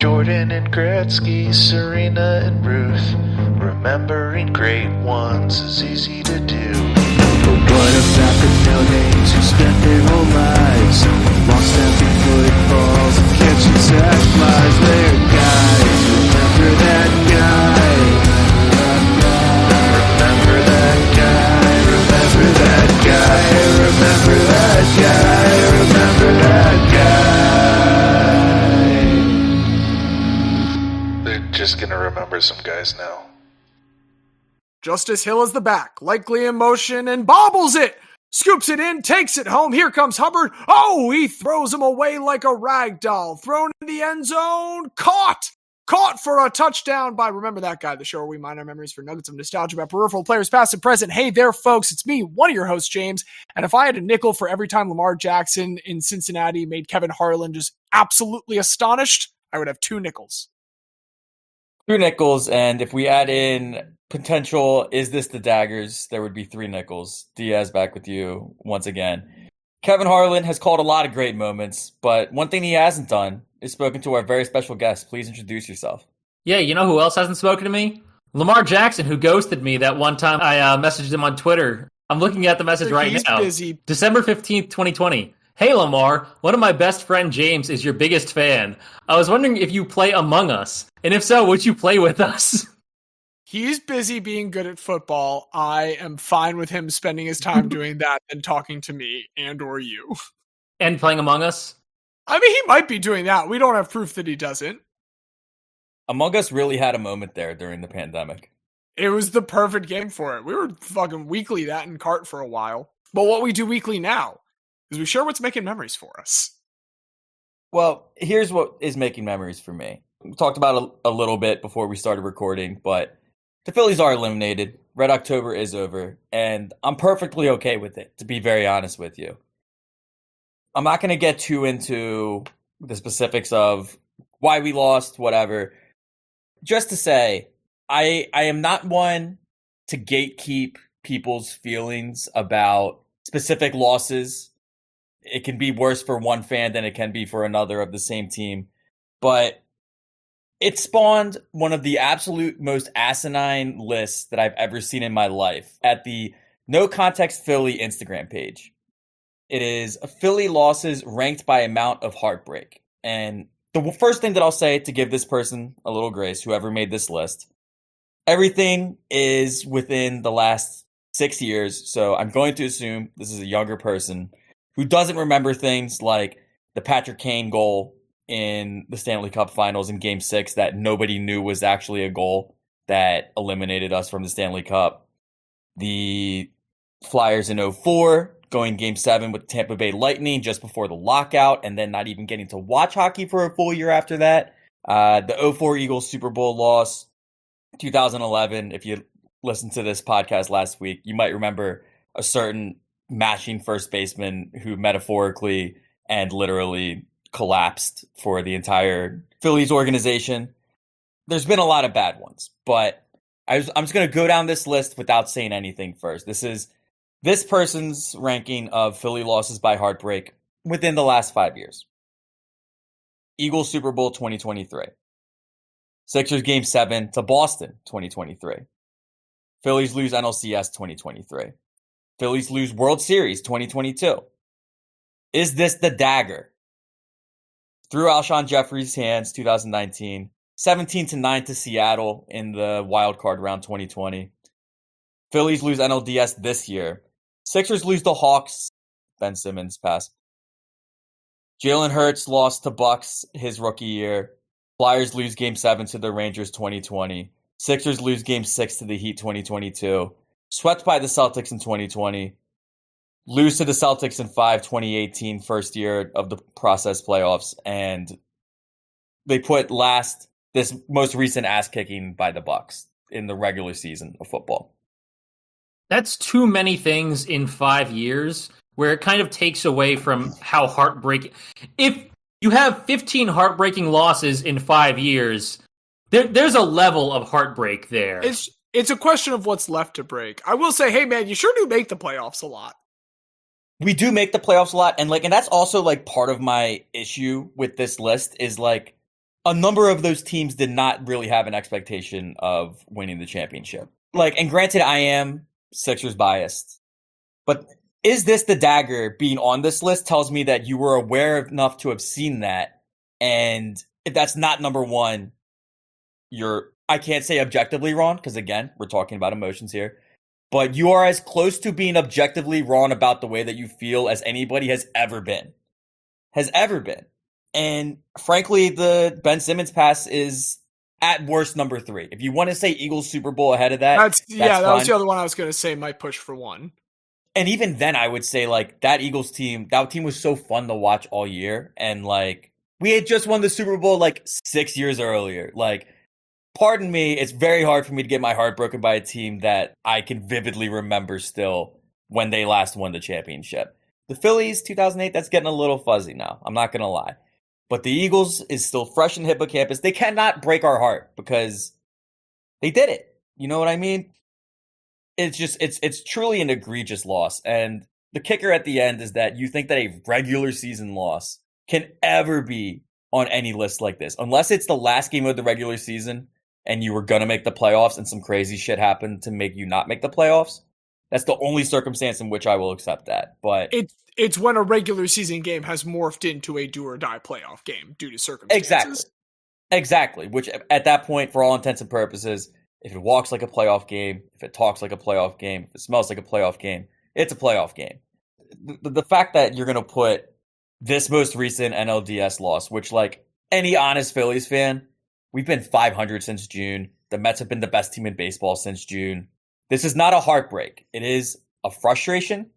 Jordan and Gretzky, Serena and Ruth. Remembering great ones is easy to do. But what about the no-names who spent their whole lives long snapping footballs and catching sack flies? They're guys, remember that guy. Remember that guy, remember that guy, remember that guy, remember that guy. They're just gonna remember some guys now. Justice Hill is the back, likely in motion, and bobbles it! Scoops it in, takes it home, here comes Hubbard. Oh, he throws him away like a rag doll. Thrown in the end zone, caught! Caught for a touchdown by Remember That Guy, the show where we mine our memories for nuggets of nostalgia about peripheral players past and present. Hey there, folks, it's me, one of your hosts, James, and if I had a nickel for every time Lamar Jackson in Cincinnati made Kevin Harlan just absolutely astonished, I would have 2 nickels. 2 nickels, and if we add in potential, is this the daggers, there would be 3 nickels. Diaz, back with you once again. Kevin Harlan has called a lot of great moments, but one thing he hasn't done is spoken to our very special guest. Please introduce yourself. Yeah, you know who else hasn't spoken to me? Lamar Jackson, who ghosted me that one time I messaged him on Twitter. I'm looking at the message right now. Busy. December 15th, 2020. Hey, Lamar, one of my best friend James is your biggest fan. I was wondering if you play Among Us, and if so, would you play with us? He's busy being good at football. I am fine with him spending his time doing that and talking to me and or you. And playing Among Us? I mean, he might be doing that. We don't have proof that he doesn't. Among Us really had a moment there during the pandemic. It was the perfect game for it. We were fucking weekly that in cart for a while. But what we do weekly now is we share what's making memories for us. Well, here's what is making memories for me. We talked about a little bit before we started recording, but the Phillies are eliminated. Red October is over, and I'm perfectly okay with it, to be very honest with you. I'm not going to get too into the specifics of why we lost, whatever. Just to say, I am not one to gatekeep people's feelings about specific losses. It can be worse for one fan than it can be for another of the same team. But it spawned one of the absolute most asinine lists that I've ever seen in my life at the No Context Philly Instagram page. It is Philly losses ranked by amount of heartbreak. And the first thing that I'll say to give this person a little grace, whoever made this list, everything is within the last 6 years. So I'm going to assume this is a younger person who doesn't remember things like the Patrick Kane goal in the Stanley Cup Finals in Game 6 that nobody knew was actually a goal that eliminated us from the Stanley Cup. The Flyers in 2004 going Game 7 with Tampa Bay Lightning just before the lockout and then not even getting to watch hockey for a full year after that. The 2004 Eagles Super Bowl loss. 2011, if you listened to this podcast last week, you might remember a certain mashing first baseman who metaphorically and literally collapsed for the entire Phillies organization. There's been a lot of bad ones, but I'm just going to go down this list without saying anything first. This is this person's ranking of Philly losses by heartbreak within the last 5 years. Eagles Super Bowl 2023. Sixers Game 7 to Boston 2023. Phillies lose NLCS 2023. Phillies lose World Series 2022. Is this the dagger? Through Alshon Jeffrey's hands 2019. 17-9 to Seattle in the wild card round 2020. Phillies lose NLDS this year. Sixers lose the Hawks. Ben Simmons pass. Jalen Hurts lost to Bucks his rookie year. Flyers lose Game 7 to the Rangers 2020. Sixers lose Game 6 to the Heat 2022. Swept by the Celtics in 2020. Lose to the Celtics in 2018, first year of the process playoffs. And they put this most recent ass kicking by the Bucks in the regular season of football. That's too many things in 5 years where it kind of takes away from how heartbreaking. If you have 15 heartbreaking losses in 5 years, there's a level of heartbreak there. It's a question of what's left to break. I will say, hey man, you sure do make the playoffs a lot. We do make the playoffs a lot, and that's also part of my issue with this list is a number of those teams did not really have an expectation of winning the championship. And granted, I am Sixers biased, but is this the dagger being on this list tells me that you were aware enough to have seen that, and if that's not number one, I can't say objectively wrong, because again, we're talking about emotions here, but you are as close to being objectively wrong about the way that you feel as anybody has ever been. And frankly, the Ben Simmons pass is at worst number 3. If you want to say Eagles Super Bowl ahead of that, that was the other one I was going to say might push for 1. And even then, I would say that Eagles team, that team was so fun to watch all year, and we had just won the Super Bowl 6 years earlier. Pardon me, it's very hard for me to get my heart broken by a team that I can vividly remember still when they last won the championship. The Phillies, 2008, that's getting a little fuzzy now. I'm not going to lie. But the Eagles is still fresh in hippocampus. They cannot break our heart because they did it. You know what I mean? It's truly an egregious loss. And the kicker at the end is that you think that a regular season loss can ever be on any list like this. Unless it's the last game of the regular season and you were going to make the playoffs and some crazy shit happened to make you not make the playoffs. That's the only circumstance in which I will accept that. But it's when a regular season game has morphed into a do or die playoff game due to circumstances. Exactly. Which at that point, for all intents and purposes, if it walks like a playoff game, if it talks like a playoff game, if it smells like a playoff game, it's a playoff game. The fact that you're going to put this most recent NLDS loss, which any honest Phillies fan, we've been 500 since June. The Mets have been the best team in baseball since June. This is not a heartbreak. It is a frustration.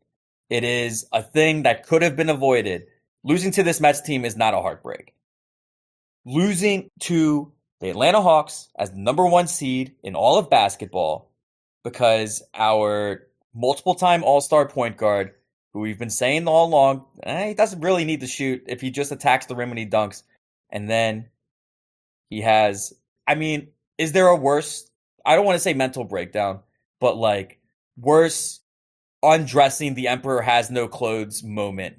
It is a thing that could have been avoided. Losing to this Mets team is not a heartbreak. Losing to the Atlanta Hawks as the number 1 seed in all of basketball because our multiple-time all-star point guard, who we've been saying all along, he doesn't really need to shoot if he just attacks the rim and he dunks. And then he has, is there a worse, I don't want to say mental breakdown, but worse undressing the emperor has no clothes moment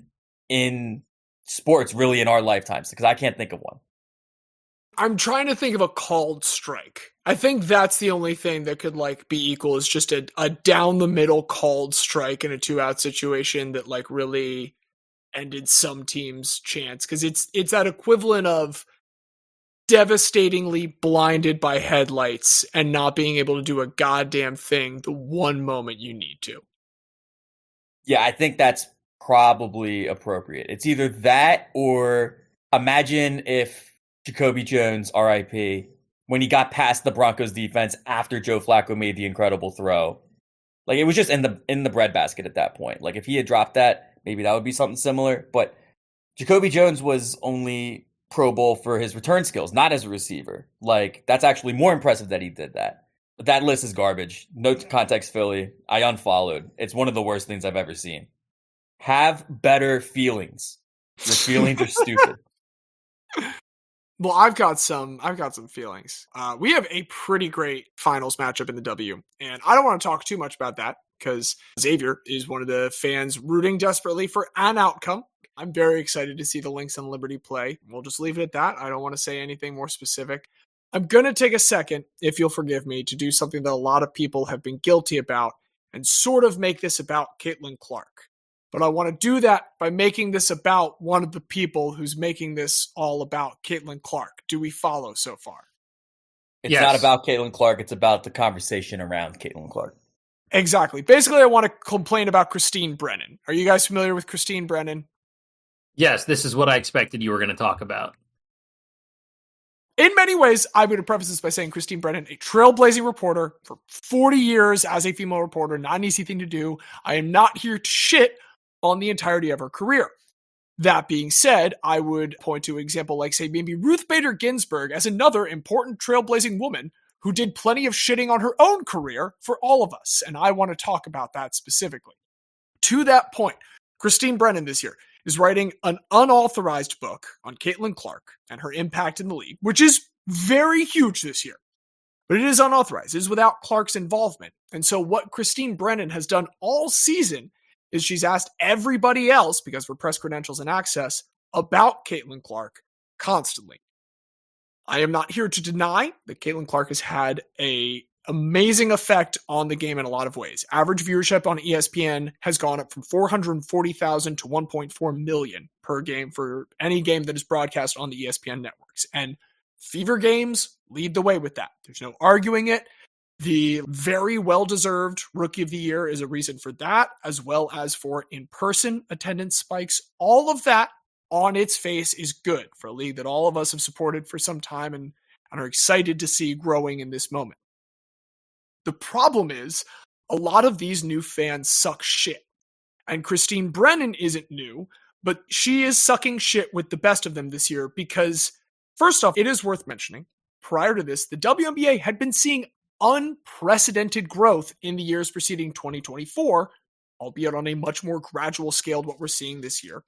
in sports really in our lifetimes? Because I can't think of one. I'm trying to think of a called strike. I think that's the only thing that could be equal is just a down the middle called strike in a 2-out situation that really ended some team's chance. Cause it's that equivalent of devastatingly blinded by headlights and not being able to do a goddamn thing the one moment you need to. Yeah, I think that's probably appropriate. It's either that or imagine if Jacoby Jones, RIP, when he got past the Broncos defense after Joe Flacco made the incredible throw. It was just in the breadbasket at that point. If he had dropped that, maybe that would be something similar. But Jacoby Jones was only Pro Bowl for his return skills, not as a receiver. That's actually more impressive that he did that. But that list is garbage. No context, Philly. I unfollowed. It's one of the worst things I've ever seen. Have better feelings. Your feelings are stupid. Well, I've got some feelings. We have a pretty great finals matchup in the W, and I don't want to talk too much about that because Xavier is one of the fans rooting desperately for an outcome. I'm very excited to see the Lynx and Liberty play. We'll just leave it at that. I don't want to say anything more specific. I'm going to take a second, if you'll forgive me, to do something that a lot of people have been guilty about and sort of make this about Caitlin Clark. But I want to do that by making this about one of the people who's making this all about Caitlin Clark. Do we follow so far? It's not about Caitlin Clark. It's about the conversation around Caitlin Clark. Exactly. Basically, I want to complain about Christine Brennan. Are you guys familiar with Christine Brennan? Yes, this is what I expected you were going to talk about. In many ways, I'm going to preface this by saying Christine Brennan, a trailblazing reporter for 40 years as a female reporter, not an easy thing to do. I am not here to shit on the entirety of her career. That being said, I would point to an example like, say, maybe Ruth Bader Ginsburg as another important trailblazing woman who did plenty of shitting on her own career for all of us, and I want to talk about that specifically. To that point, Christine Brennan this year is writing an unauthorized book on Caitlin Clark and her impact in the league, which is very huge this year. But it is unauthorized. It is without Clark's involvement. And so what Christine Brennan has done all season is she's asked everybody else, because for press credentials and access, about Caitlin Clark constantly. I am not here to deny that Caitlin Clark has had a amazing effect on the game in a lot of ways. Average viewership on ESPN has gone up from 440,000 to 1.4 million per game for any game that is broadcast on the ESPN networks. And Fever games lead the way with that. There's no arguing it. The very well-deserved Rookie of the Year is a reason for that, as well as for in-person attendance spikes. All of that on its face is good for a league that all of us have supported for some time and are excited to see growing in this moment. The problem is, a lot of these new fans suck shit. And Christine Brennan isn't new, but she is sucking shit with the best of them this year because, first off, it is worth mentioning, prior to this, the WNBA had been seeing unprecedented growth in the years preceding 2024, albeit on a much more gradual scale than what we're seeing this year.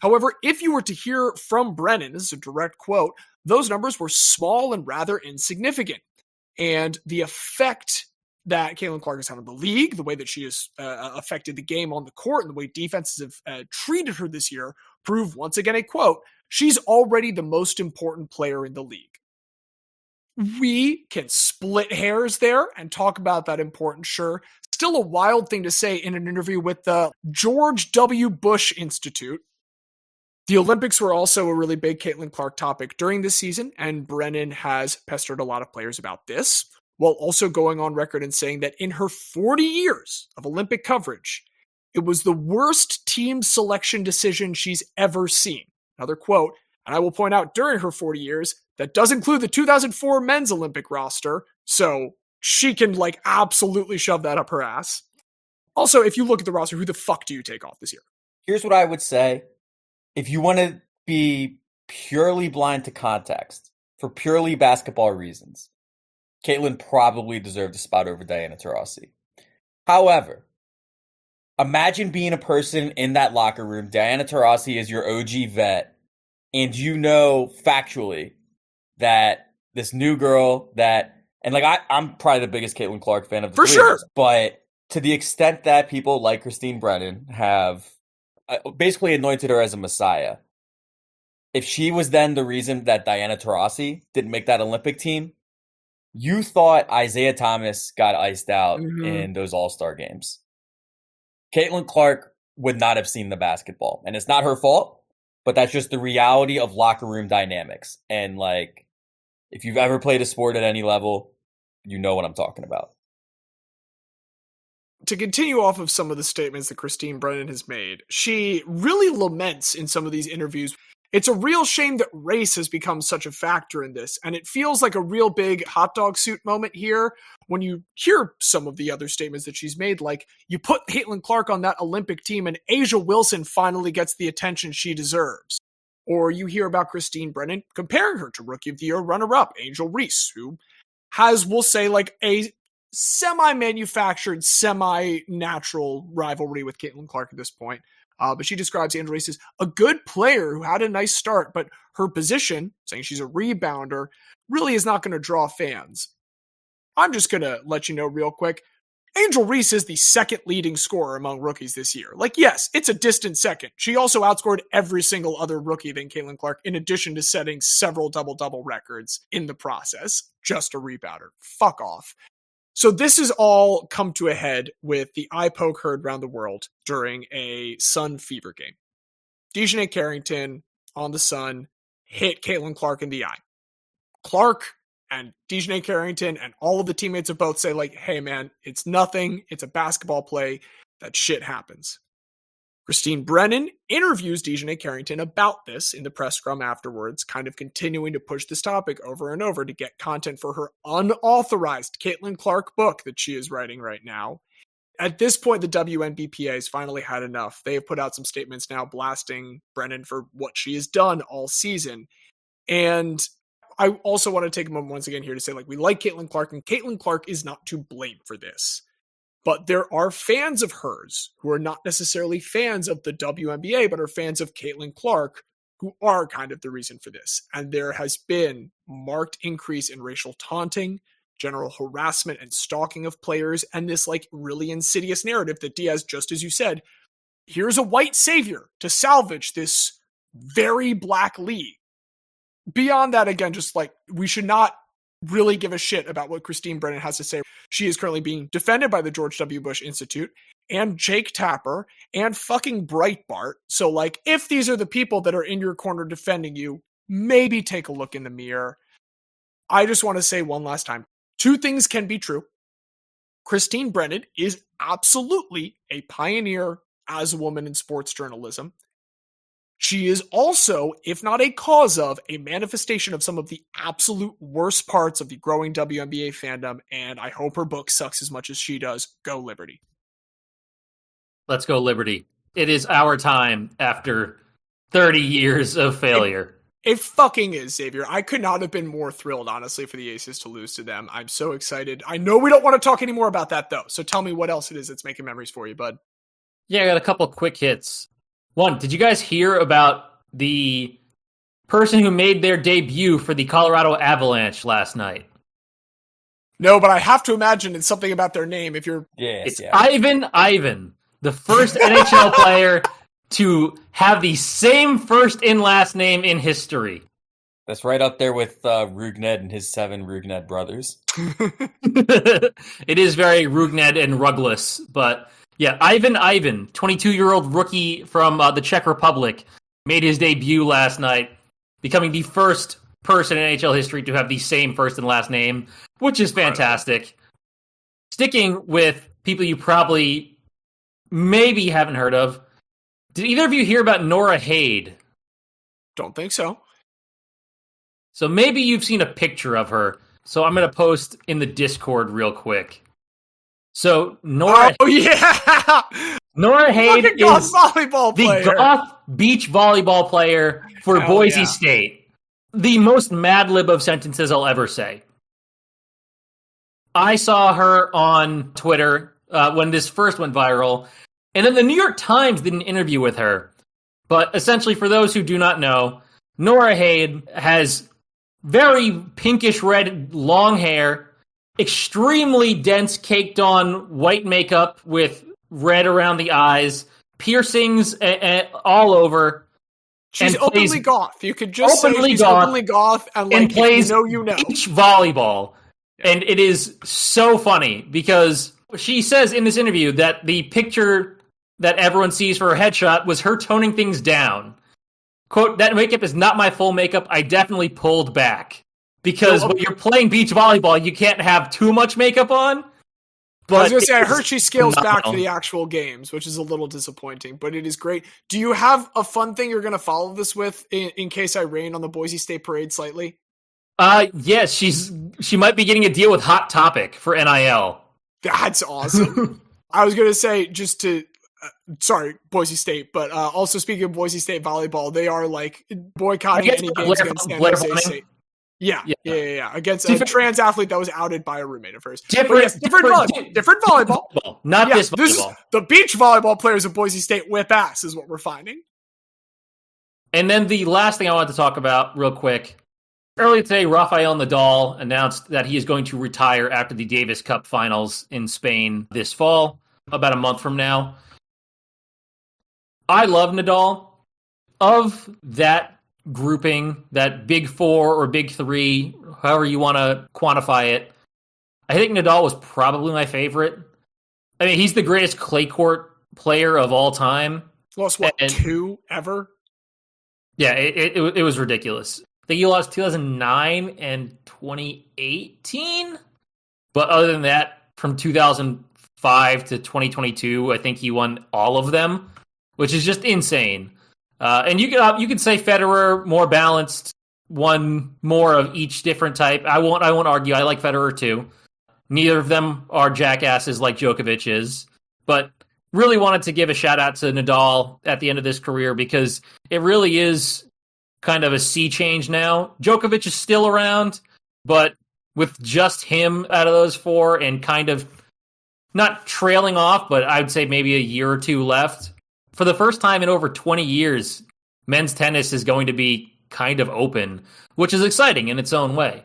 However, if you were to hear from Brennan, this is a direct quote, those numbers were small and rather insignificant. And the effect that Caitlin Clark has had on the league, the way that she has affected the game on the court, and the way defenses have treated her this year, prove once again a quote, she's already the most important player in the league. We can split hairs there and talk about that important, sure. Still a wild thing to say in an interview with the George W. Bush Institute. The Olympics were also a really big Caitlin Clark topic during this season, and Brennan has pestered a lot of players about this, while also going on record and saying that in her 40 years of Olympic coverage, it was the worst team selection decision she's ever seen. Another quote, and I will point out during her 40 years, that does include the 2004 men's Olympic roster, so she can absolutely shove that up her ass. Also, if you look at the roster, who the fuck do you take off this year? Here's what I would say. If you want to be purely blind to context, for purely basketball reasons, Caitlin probably deserved a spot over Diana Taurasi. However, imagine being a person in that locker room. Diana Taurasi is your OG vet, and you know factually that this new girl I'm probably the biggest Caitlin Clark fan of the for three sure. of us, but to the extent that people like Christine Brennan have basically anointed her as a messiah, if she was then the reason that Diana Taurasi didn't make that Olympic team, you thought Isaiah Thomas got iced out in those All-Star games. Caitlin Clark would not have seen the basketball, and it's not her fault, but that's just the reality of locker room dynamics. And if you've ever played a sport at any level, you know what I'm talking about. To continue off of some of the statements that Christine Brennan has made, she really laments in some of these interviews. It's a real shame that race has become such a factor in this, and it feels like a real big hot dog suit moment here when you hear some of the other statements that she's made, like you put Caitlin Clark on that Olympic team and Asia Wilson finally gets the attention she deserves. Or you hear about Christine Brennan comparing her to Rookie of the Year runner-up Angel Reese, who has, we'll say, a semi-manufactured, semi-natural rivalry with Caitlin Clark at this point. But she describes Angel Reese as a good player who had a nice start, but her position, saying she's a rebounder, really is not going to draw fans. I'm just going to let you know real quick, Angel Reese is the second leading scorer among rookies this year. Yes, it's a distant second. She also outscored every single other rookie than Caitlin Clark, in addition to setting several double-double records in the process. Just a rebounder. Fuck off. So this has all come to a head with the eye poke heard around the world during a Sun Fever game. Dejanay Carrington on the Sun hit Caitlin Clark in the eye. Clark and Dejanay Carrington and all of the teammates of both say, hey man, it's nothing. It's a basketball play. That shit happens. Christine Brennan interviews Dejanay Carrington about this in the press scrum afterwards, kind of continuing to push this topic over and over to get content for her unauthorized Caitlin Clark book that she is writing right now. At this point, the WNBPA has finally had enough. They have put out some statements now blasting Brennan for what she has done all season. And I also want to take a moment once again here to say, we like Caitlin Clark, and Caitlin Clark is not to blame for this. But there are fans of hers who are not necessarily fans of the WNBA, but are fans of Caitlin Clark, who are kind of the reason for this. And there has been marked increase in racial taunting, general harassment and stalking of players, and this really insidious narrative that Diaz, just as you said, here's a white savior to salvage this very black league. beyond that, again, just like, we should not really give a shit about what Christine Brennan has to say. She is currently being defended by the George W. Bush Institute and Jake Tapper and fucking Breitbart. So, like, if these are the people that are in your corner defending you, maybe take a look in the mirror. I just want to say one last time, two things can be true. Christine Brennan is absolutely a pioneer as a woman in sports journalism. She is also, if not a cause of, a manifestation of some of the absolute worst parts of the growing WNBA fandom, and I hope her book sucks as much as she does. Go Liberty. Let's go Liberty. It is our time after 30 years of failure. It fucking is, Xavier. I could not have been more thrilled, honestly, for the Aces to lose to them. I'm so excited. I know we don't want to talk anymore about that, though, so tell me what else it is that's making memories for you, bud. Yeah, I got a couple quick hits. One, did you guys hear about the person who made their debut for the Colorado Avalanche last night? No, but I have to imagine it's something about their name if you're... It's Ivan, the first NHL player to have the same first and last name in history. That's right up there with Rugned and his 7 Rugned brothers. It is very Rugned and Rugless, but... Yeah, Ivan, 22-year-old rookie from the Czech Republic, made his debut last night, becoming the first person in NHL history to have the same first and last name, which is fantastic. Sticking with people you probably maybe haven't heard of, did either of you hear about Nora Hade? Don't think so. So maybe you've seen a picture of her, so I'm going to post in the Discord real quick. So Nora Hade is volleyball player. The goth beach volleyball player for Boise State. The most Mad Lib of sentences I'll ever say. I saw her on Twitter when this first went viral, and then the New York Times did an interview with her. But essentially, for those who do not know, Nora Hade has very pinkish red long hair, extremely dense, caked on white makeup with red around the eyes, piercings all over. She's openly goth. You could just say she's openly goth and plays you know. beach volleyball. Yeah. And it is so funny because she says in this interview that the picture that everyone sees for her headshot was her toning things down. Quote, "That makeup is not my full makeup. I definitely pulled back." Because when you're playing beach volleyball, you can't have too much makeup on. But I was going to say, I heard she scales back for the actual games, which is a little disappointing, but it is great. Do you have a fun thing you're going to follow this with in case I rain on the Boise State Parade slightly? Yes, she might be getting a deal with Hot Topic for NIL. That's awesome. I was going to say, just to... sorry, Boise State, but also speaking of Boise State volleyball, they are like boycotting any games against San Jose State. Yeah. Against a trans athlete that was outed by a roommate of hers. Different volleyball. Not this volleyball. This is, the beach volleyball players of Boise State whip ass is what we're finding. And then the last thing I wanted to talk about real quick. Earlier today, Rafael Nadal announced that he is going to retire after the Davis Cup finals in Spain this fall, about a month from now. I love Nadal. Of that grouping, that big four or big three, however you want to quantify it, I think Nadal was probably my favorite. I mean, he's the greatest clay court player of all time. Lost, 2 ever? Yeah, it was ridiculous. I think he lost 2009 and 2018. But other than that, from 2005 to 2022, I think he won all of them, which is just insane. And you could say Federer more balanced, won more of each different type. I won't argue. I like Federer too. Neither of them are jackasses like Djokovic is, but really wanted to give a shout out to Nadal at the end of this career because it really is kind of a sea change now. Djokovic is still around, but with just him out of those four and kind of not trailing off, but I'd say maybe a year or two left. For the first time in over 20 years, men's tennis is going to be kind of open, which is exciting in its own way.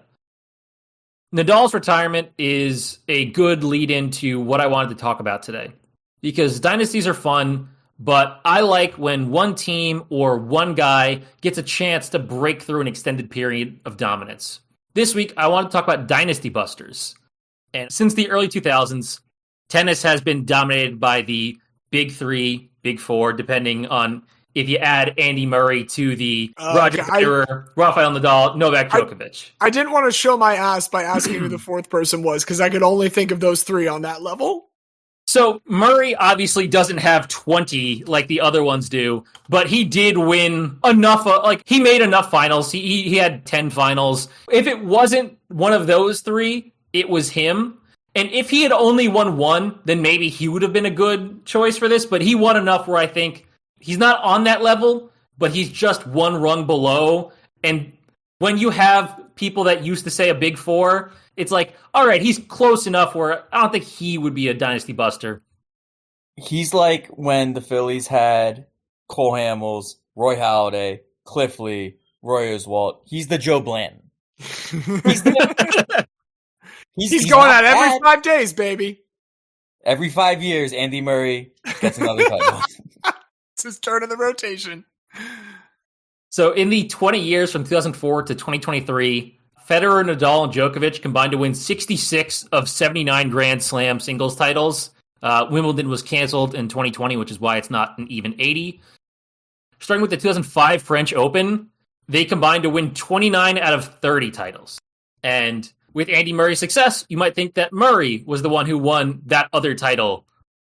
Nadal's retirement is a good lead into what I wanted to talk about today. Because dynasties are fun, but I like when one team or one guy gets a chance to break through an extended period of dominance. This week, I want to talk about Dynasty Busters. And since the early 2000s, tennis has been dominated by the Big Three, Big Four, depending on if you add Andy Murray to the Roger Federer, Rafael Nadal, Novak Djokovic. I didn't want to show my ass by asking who the fourth person was because I could only think of those three on that level. So Murray obviously doesn't have 20 like the other ones do, but he did win enough. He made enough finals. He had 10 finals. If it wasn't one of those three, it was him. And if he had only won one, then maybe he would have been a good choice for this. But he won enough where I think he's not on that level, but he's just one rung below. And when you have people that used to say a Big Four, it's like, all right, he's close enough where I don't think he would be a Dynasty Buster. He's like when the Phillies had Cole Hamels, Roy Halladay, Cliff Lee, Roy Oswalt. He's the Joe Blanton. He's going out every 5 days, baby. Every 5 years, Andy Murray gets another title. It's his turn in the rotation. So in the 20 years from 2004 to 2023, Federer, Nadal, and Djokovic combined to win 66 of 79 Grand Slam singles titles. Wimbledon was canceled in 2020, which is why it's not an even 80. Starting with the 2005 French Open, they combined to win 29 out of 30 titles. And with Andy Murray's success, you might think that Murray was the one who won that other title.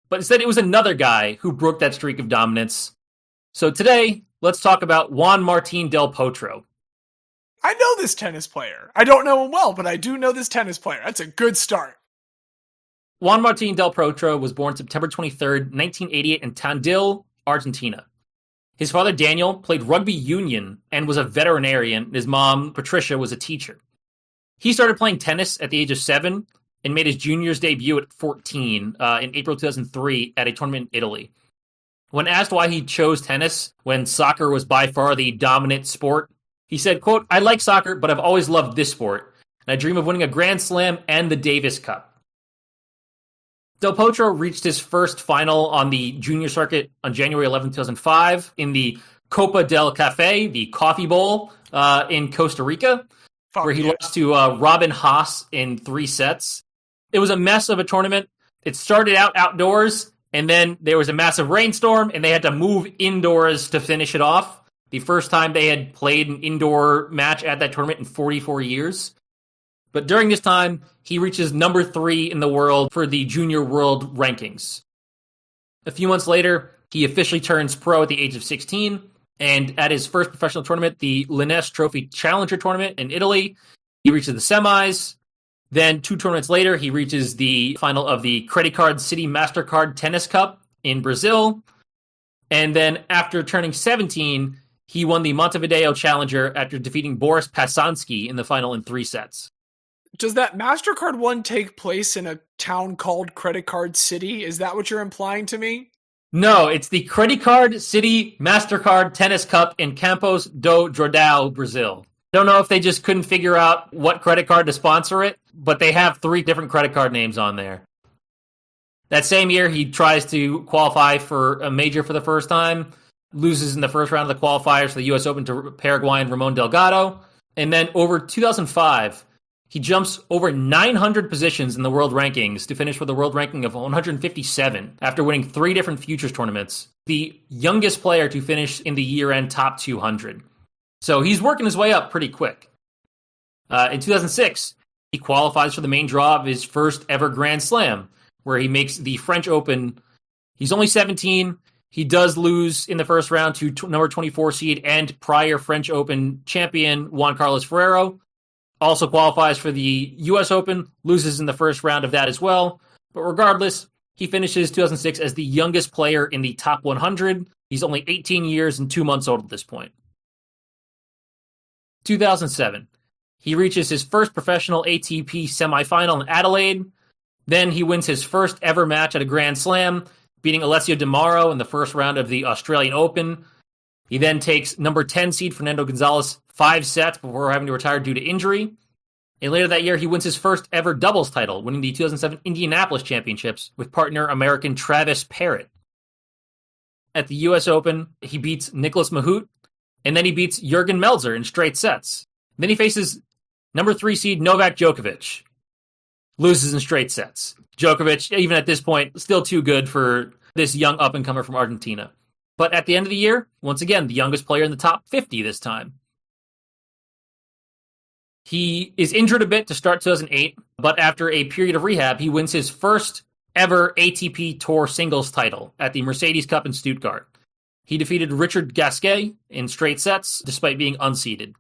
But instead, it was another guy who broke that streak of dominance. So today, let's talk about Juan Martín del Potro. I know this tennis player. I don't know him well, but I do know this tennis player. That's a good start. Juan Martín del Potro was born September 23rd, 1988 in Tandil, Argentina. His father, Daniel, played rugby union and was a veterinarian. His mom, Patricia, was a teacher. He started playing tennis at the age of 7 and made his junior's debut at 14 in April 2003 at a tournament in Italy. When asked why he chose tennis when soccer was by far the dominant sport, he said, quote, "I like soccer, but I've always loved this sport, and I dream of winning a Grand Slam and the Davis Cup." Del Potro reached his first final on the junior circuit on January 11, 2005 in the Copa del Café, the Coffee Bowl in Costa Rica, where he lost to Robin Haas in 3 sets. It was a mess of a tournament. It started out outdoors, and then there was a massive rainstorm, and they had to move indoors to finish it off. The first time they had played an indoor match at that tournament in 44 years. But during this time, he reaches number 3 in the world for the junior world rankings. A few months later, he officially turns pro at the age of 16, and at his first professional tournament, the Linnes Trophy Challenger Tournament in Italy, he reaches the semis. Then 2 tournaments later, he reaches the final of the Credit Card City MasterCard Tennis Cup in Brazil. And then after turning 17, he won the Montevideo Challenger after defeating Boris Pasansky in the final in 3 sets. Does that MasterCard one take place in a town called Credit Card City? Is that what you're implying to me? No, it's the Credit Card City MasterCard Tennis Cup in Campos do Jordão, Brazil. Don't know if they just couldn't figure out what credit card to sponsor it, but they have 3 different credit card names on there. That same year, he tries to qualify for a major for the first time, loses in the first round of the qualifiers for the U.S. Open to Paraguayan Ramon Delgado, and then over 2005, he jumps over 900 positions in the world rankings to finish with a world ranking of 157 after winning 3 different futures tournaments, the youngest player to finish in the year-end top 200. So he's working his way up pretty quick. In 2006, he qualifies for the main draw of his first ever Grand Slam, where he makes the French Open. He's only 17. He does lose in the first round to number 24 seed and prior French Open champion Juan Carlos Ferrero. Also qualifies for the U.S. Open, loses in the first round of that as well. But regardless, he finishes 2006 as the youngest player in the top 100. He's only 18 years and 2 months old at this point. 2007, he reaches his first professional ATP semifinal in Adelaide. Then he wins his first ever match at a Grand Slam, beating Alessio Di Mauro in the first round of the Australian Open. He then takes number 10 seed Fernando Gonzalez 5 sets before having to retire due to injury. And later that year, he wins his first ever doubles title, winning the 2007 Indianapolis Championships with partner American Travis Parrott. At the U.S. Open, he beats Nicholas Mahut, and then he beats Jurgen Melzer in straight sets. Then he faces number 3 seed Novak Djokovic, loses in straight sets. Djokovic, even at this point, still too good for this young up-and-comer from Argentina. But at the end of the year, once again, the youngest player in the top 50 this time. He is injured a bit to start 2008, but after a period of rehab, he wins his first ever ATP Tour singles title at the Mercedes Cup in Stuttgart. He defeated Richard Gasquet in straight sets, despite being unseeded.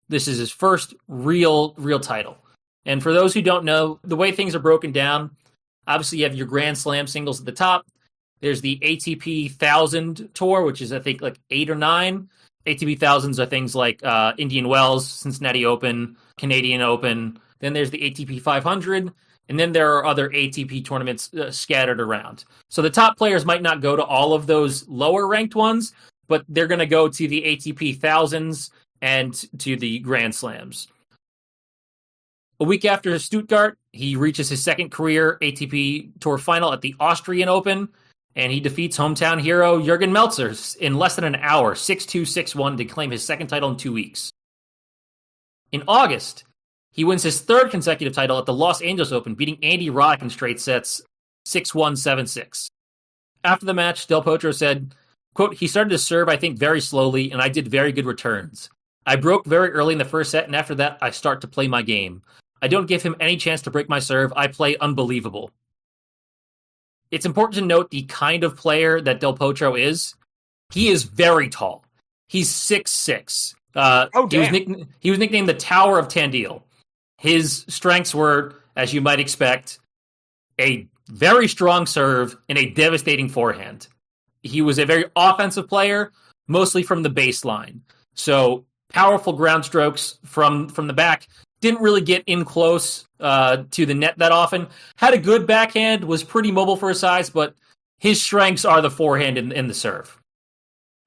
This is his first real title. And for those who don't know, the way things are broken down, obviously you have your Grand Slam singles at the top. There's the ATP 1000 Tour, which is, I think, like 8 or 9. ATP 1000s are things like Indian Wells, Cincinnati Open, Canadian Open. Then there's the ATP 500. And then there are other ATP tournaments scattered around. So the top players might not go to all of those lower ranked ones, but they're going to go to the ATP 1000s and to the Grand Slams. A week after Stuttgart, he reaches his second career ATP Tour final at the Austrian Open, and he defeats hometown hero Jurgen Melzer in less than an hour, 6-2, 6-1, to claim his second title in 2 weeks. In August, he wins his third consecutive title at the Los Angeles Open, beating Andy Roddick in straight sets, 6-1, 7-6. After the match, Del Potro said, quote, "He started to serve, I think, very slowly, and I did very good returns. I broke very early in the first set, and after that, I start to play my game. I don't give him any chance to break my serve. I play unbelievable." It's important to note the kind of player that Del Potro is. He is very tall. He's 6'6". He was nicknamed the Tower of Tandil. His strengths were, as you might expect, a very strong serve and a devastating forehand. He was a very offensive player, mostly from the baseline. So powerful ground strokes from the back. Didn't really get in close to the net that often. Had a good backhand, was pretty mobile for his size, but his strengths are the forehand and the serve.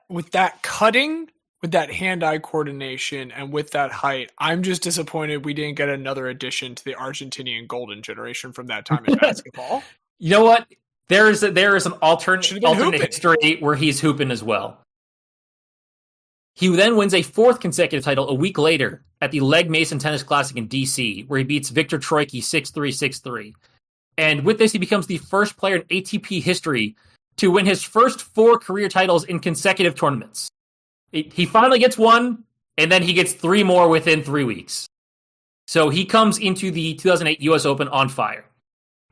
With that cutting, with that hand-eye coordination, and with that height, I'm just disappointed we didn't get another addition to the Argentinian golden generation from that time in basketball. You know what? There is an alternate history where he's hooping as well. He then wins a fourth consecutive title a week later at the Legg Mason Tennis Classic in D.C., where he beats Victor Troicki 6-3, 6-3. And with this, he becomes the first player in ATP history to win his first 4 career titles in consecutive tournaments. He finally gets one, and then he gets 3 more within 3 weeks. So he comes into the 2008 U.S. Open on fire.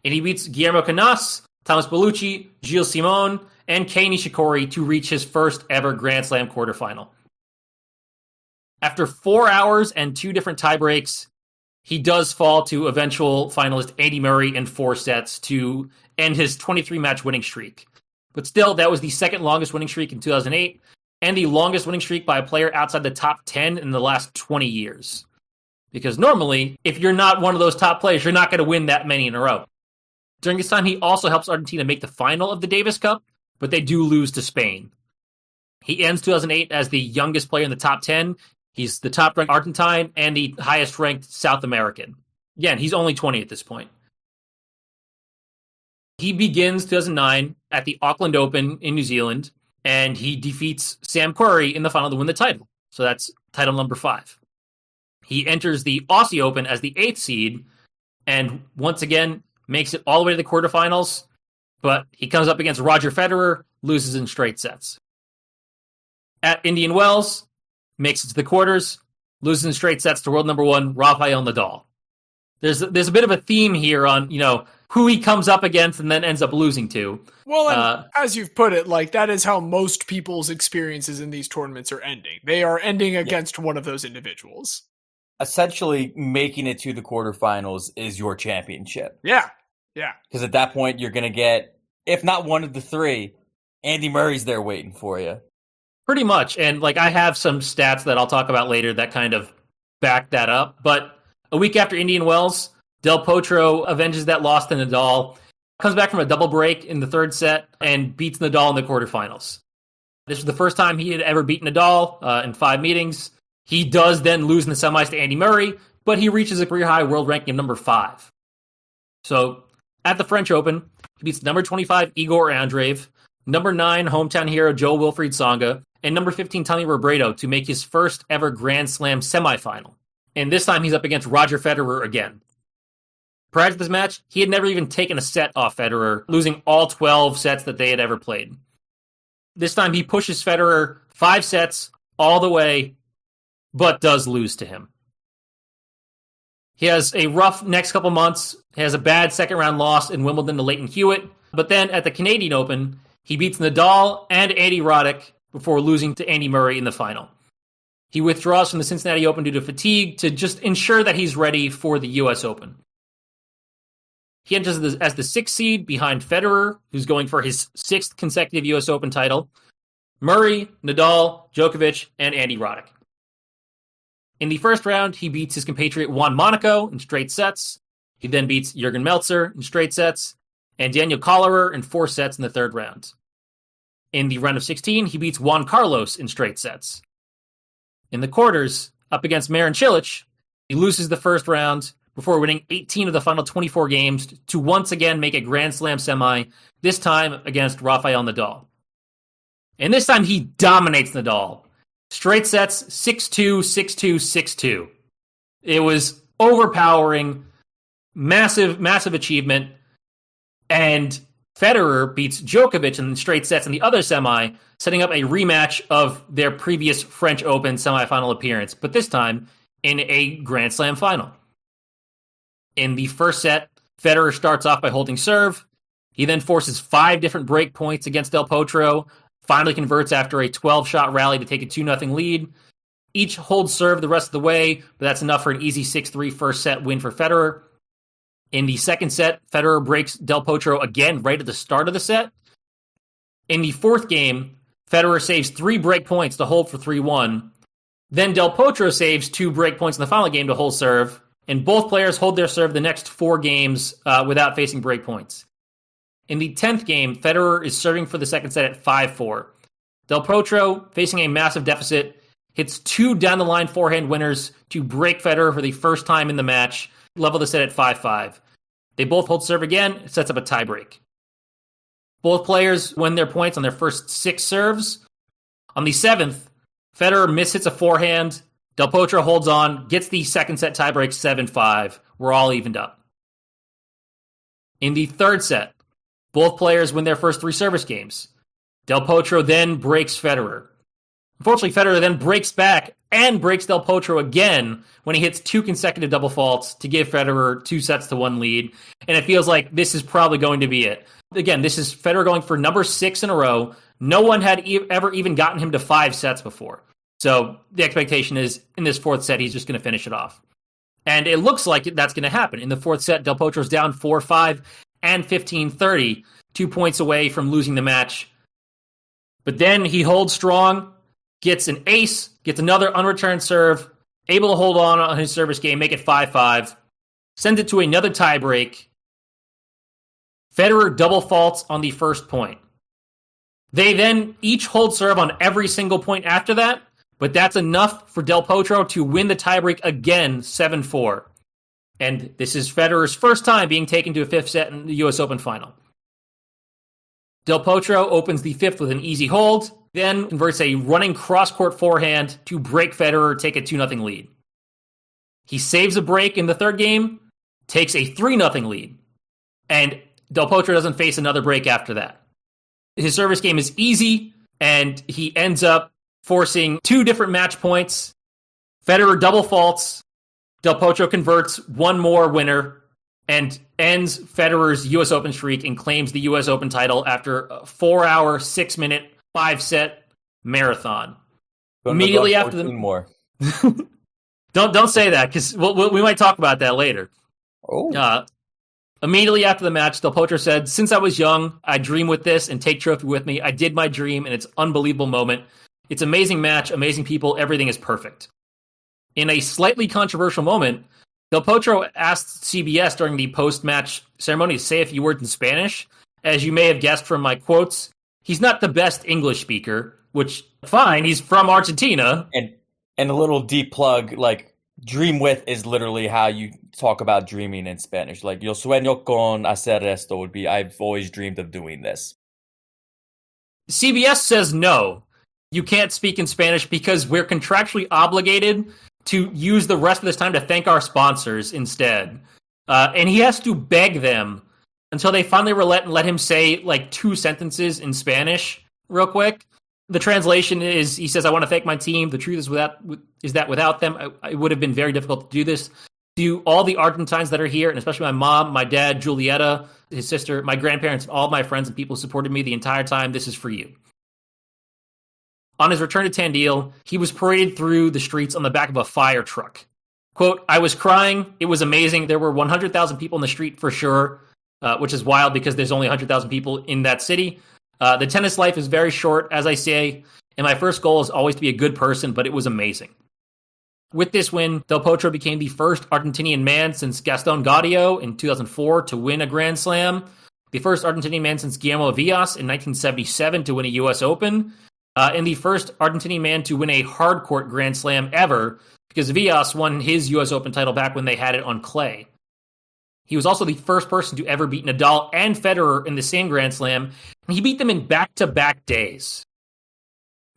And he beats Guillermo Canas, Thomas Bellucci, Gilles Simon, and Kei Nishikori to reach his first ever Grand Slam quarterfinal. After 4 hours and 2 different tiebreaks, he does fall to eventual finalist Andy Murray in 4 sets to end his 23-match winning streak. But still, that was the second longest winning streak in 2008, and the longest winning streak by a player outside the top 10 in the last 20 years. Because normally, if you're not one of those top players, you're not going to win that many in a row. During this time, he also helps Argentina make the final of the Davis Cup, but they do lose to Spain. He ends 2008 as the youngest player in the top 10. He's the top-ranked Argentine and the highest-ranked South American. Again, he's only 20 at this point. He begins 2009 at the Auckland Open in New Zealand, and he defeats Sam Querrey in the final to win the title. So that's title number 5. He enters the Aussie Open as the 8th seed, and once again makes it all the way to the quarterfinals, but he comes up against Roger Federer, loses in straight sets. At Indian Wells, makes it to the quarters, loses in straight sets to world number 1, Rafael Nadal. There's a bit of a theme here on, who he comes up against and then ends up losing to. Well, and as you've put it, that is how most people's experiences in these tournaments are ending. They are ending against one of those individuals. Essentially, making it to the quarterfinals is your championship. Yeah. Because at that point, you're going to get, if not one of the 3, Andy Murray's there waiting for you. Pretty much. And I have some stats that I'll talk about later that kind of back that up. But a week after Indian Wells, Del Potro avenges that loss to Nadal, comes back from a double break in the 3rd set, and beats Nadal in the quarterfinals. This was the first time he had ever beaten Nadal in 5 meetings. He does then lose in the semis to Andy Murray, but he reaches a career-high world ranking of number 5. So, at the French Open, he beats number 25 Igor Andreev, number 9 hometown hero Joe Wilfried Tsonga, and number 15 Tommy Robredo to make his first ever Grand Slam semifinal. And this time he's up against Roger Federer again. Prior to this match, he had never even taken a set off Federer, losing all 12 sets that they had ever played. This time he pushes Federer 5 sets all the way, but does lose to him. He has a rough next couple months, has a bad second round loss in Wimbledon to Leighton Hewitt, but then at the Canadian Open, he beats Nadal and Andy Roddick before losing to Andy Murray in the final. He withdraws from the Cincinnati Open due to fatigue to just ensure that he's ready for the US Open. He enters as the 6th seed behind Federer, who's going for his 6th consecutive US Open title, Murray, Nadal, Djokovic, and Andy Roddick. In the first round, he beats his compatriot Juan Monaco in straight sets. He then beats Jürgen Meltzer in straight sets, and Daniel Kollerer in 4 sets in the third round. In the round of 16, he beats Juan Carlos in straight sets. In the quarters, up against Marin Cilic, he loses the first round before winning 18 of the final 24 games to once again make a Grand Slam semi, this time against Rafael Nadal. And this time he dominates Nadal. Straight sets, 6-2, 6-2, 6-2. It was overpowering, massive achievement, and Federer beats Djokovic in straight sets in the other semi, setting up a rematch of their previous French Open semifinal appearance, but this time in a Grand Slam final. In the first set, Federer starts off by holding serve. He then forces 5 different break points against Del Potro, finally converts after a 12-shot rally to take a 2-0 lead. Each holds serve the rest of the way, but that's enough for an easy 6-3 first set win for Federer. In the second set, Federer breaks Del Potro again right at the start of the set. In the fourth game, Federer saves 3 break points to hold for 3-1. Then Del Potro saves 2 break points in the final game to hold serve, and both players hold their serve the next 4 games without facing break points. In the 10th game, Federer is serving for the second set at 5-4. Del Potro, facing a massive deficit, hits 2 down-the-line forehand winners to break Federer for the first time in the match, level the set at 5-5. They both hold serve again, it sets up a tiebreak. Both players win their points on their first 6 serves. On the 7th, Federer mishits a forehand, Del Potro holds on, gets the second set tiebreak 7-5. We're all evened up. In the third set, both players win their first 3 service games. Del Potro then breaks Federer. Unfortunately, Federer then breaks back and breaks Del Potro again when he hits 2 consecutive double faults to give Federer 2-1 lead. And it feels like this is probably going to be it. Again, this is Federer going for number 6 in a row. No one had ever even gotten him to 5 sets before. So the expectation is in this 4th set, he's just going to finish it off. And it looks like that's going to happen. In the 4th set, Del Potro's down 4-5 and 15-30, 2 points away from losing the match. But then he holds strong, gets an ace, gets another unreturned serve, able to hold on his service game, make it 5-5, sends it to another tiebreak. Federer double faults on the first point. They then each hold serve on every single point after that, but that's enough for Del Potro to win the tiebreak again, 7-4. And this is Federer's first time being taken to a 5th set in the US Open final. Del Potro opens the 5th with an easy hold, then converts a running cross-court forehand to break Federer, take a 2-0 lead. He saves a break in the 3rd game, takes a 3-0 lead, and Del Potro doesn't face another break after that. His service game is easy, and he ends up forcing 2 different match points. Federer double faults, Del Potro converts 1 more winner, and ends Federer's US Open streak and claims the US Open title after a 4-hour, 6-minute, 5-set marathon. Immediately after the more. Don't say that, because we might talk about that later. Oh. Immediately after the match, Del Potro said, "Since I was young, I dream with this and take trophy with me. I did my dream, and it's an unbelievable moment. It's amazing match, amazing people, everything is perfect." In a slightly controversial moment, Del Potro asked CBS during the post-match ceremony to say a few words in Spanish. As you may have guessed from my quotes, he's not the best English speaker, which, fine, he's from Argentina. And a little deep plug, like, dream with is literally how you talk about dreaming in Spanish. Like, yo sueño con hacer esto would be, I've always dreamed of doing this. CBS says no. You can't speak in Spanish because we're contractually obligated to use the rest of this time to thank our sponsors instead. And he has to beg them until they finally relent and let him say like 2 sentences in Spanish real quick. The translation is, he says, I want to thank my team. The truth is that without them, it would have been very difficult to do this. To all the Argentines that are here, and especially my mom, my dad, Julieta, his sister, my grandparents, all my friends and people who supported me the entire time, this is for you. On his return to Tandil, he was paraded through the streets on the back of a fire truck. Quote, I was crying. It was amazing. There were 100,000 people in the street for sure, which is wild because there's only 100,000 people in that city. The tennis life is very short, as I say, and my first goal is always to be a good person, but it was amazing. With this win, Del Potro became the first Argentinian man since Gaston Gaudio in 2004 to win a Grand Slam, the first Argentinian man since Guillermo Villas in 1977 to win a U.S. Open, and the first Argentinian man to win a hardcourt Grand Slam ever, because Villas won his U.S. Open title back when they had it on clay. He was also the first person to ever beat Nadal and Federer in the same Grand Slam, and he beat them in back-to-back days.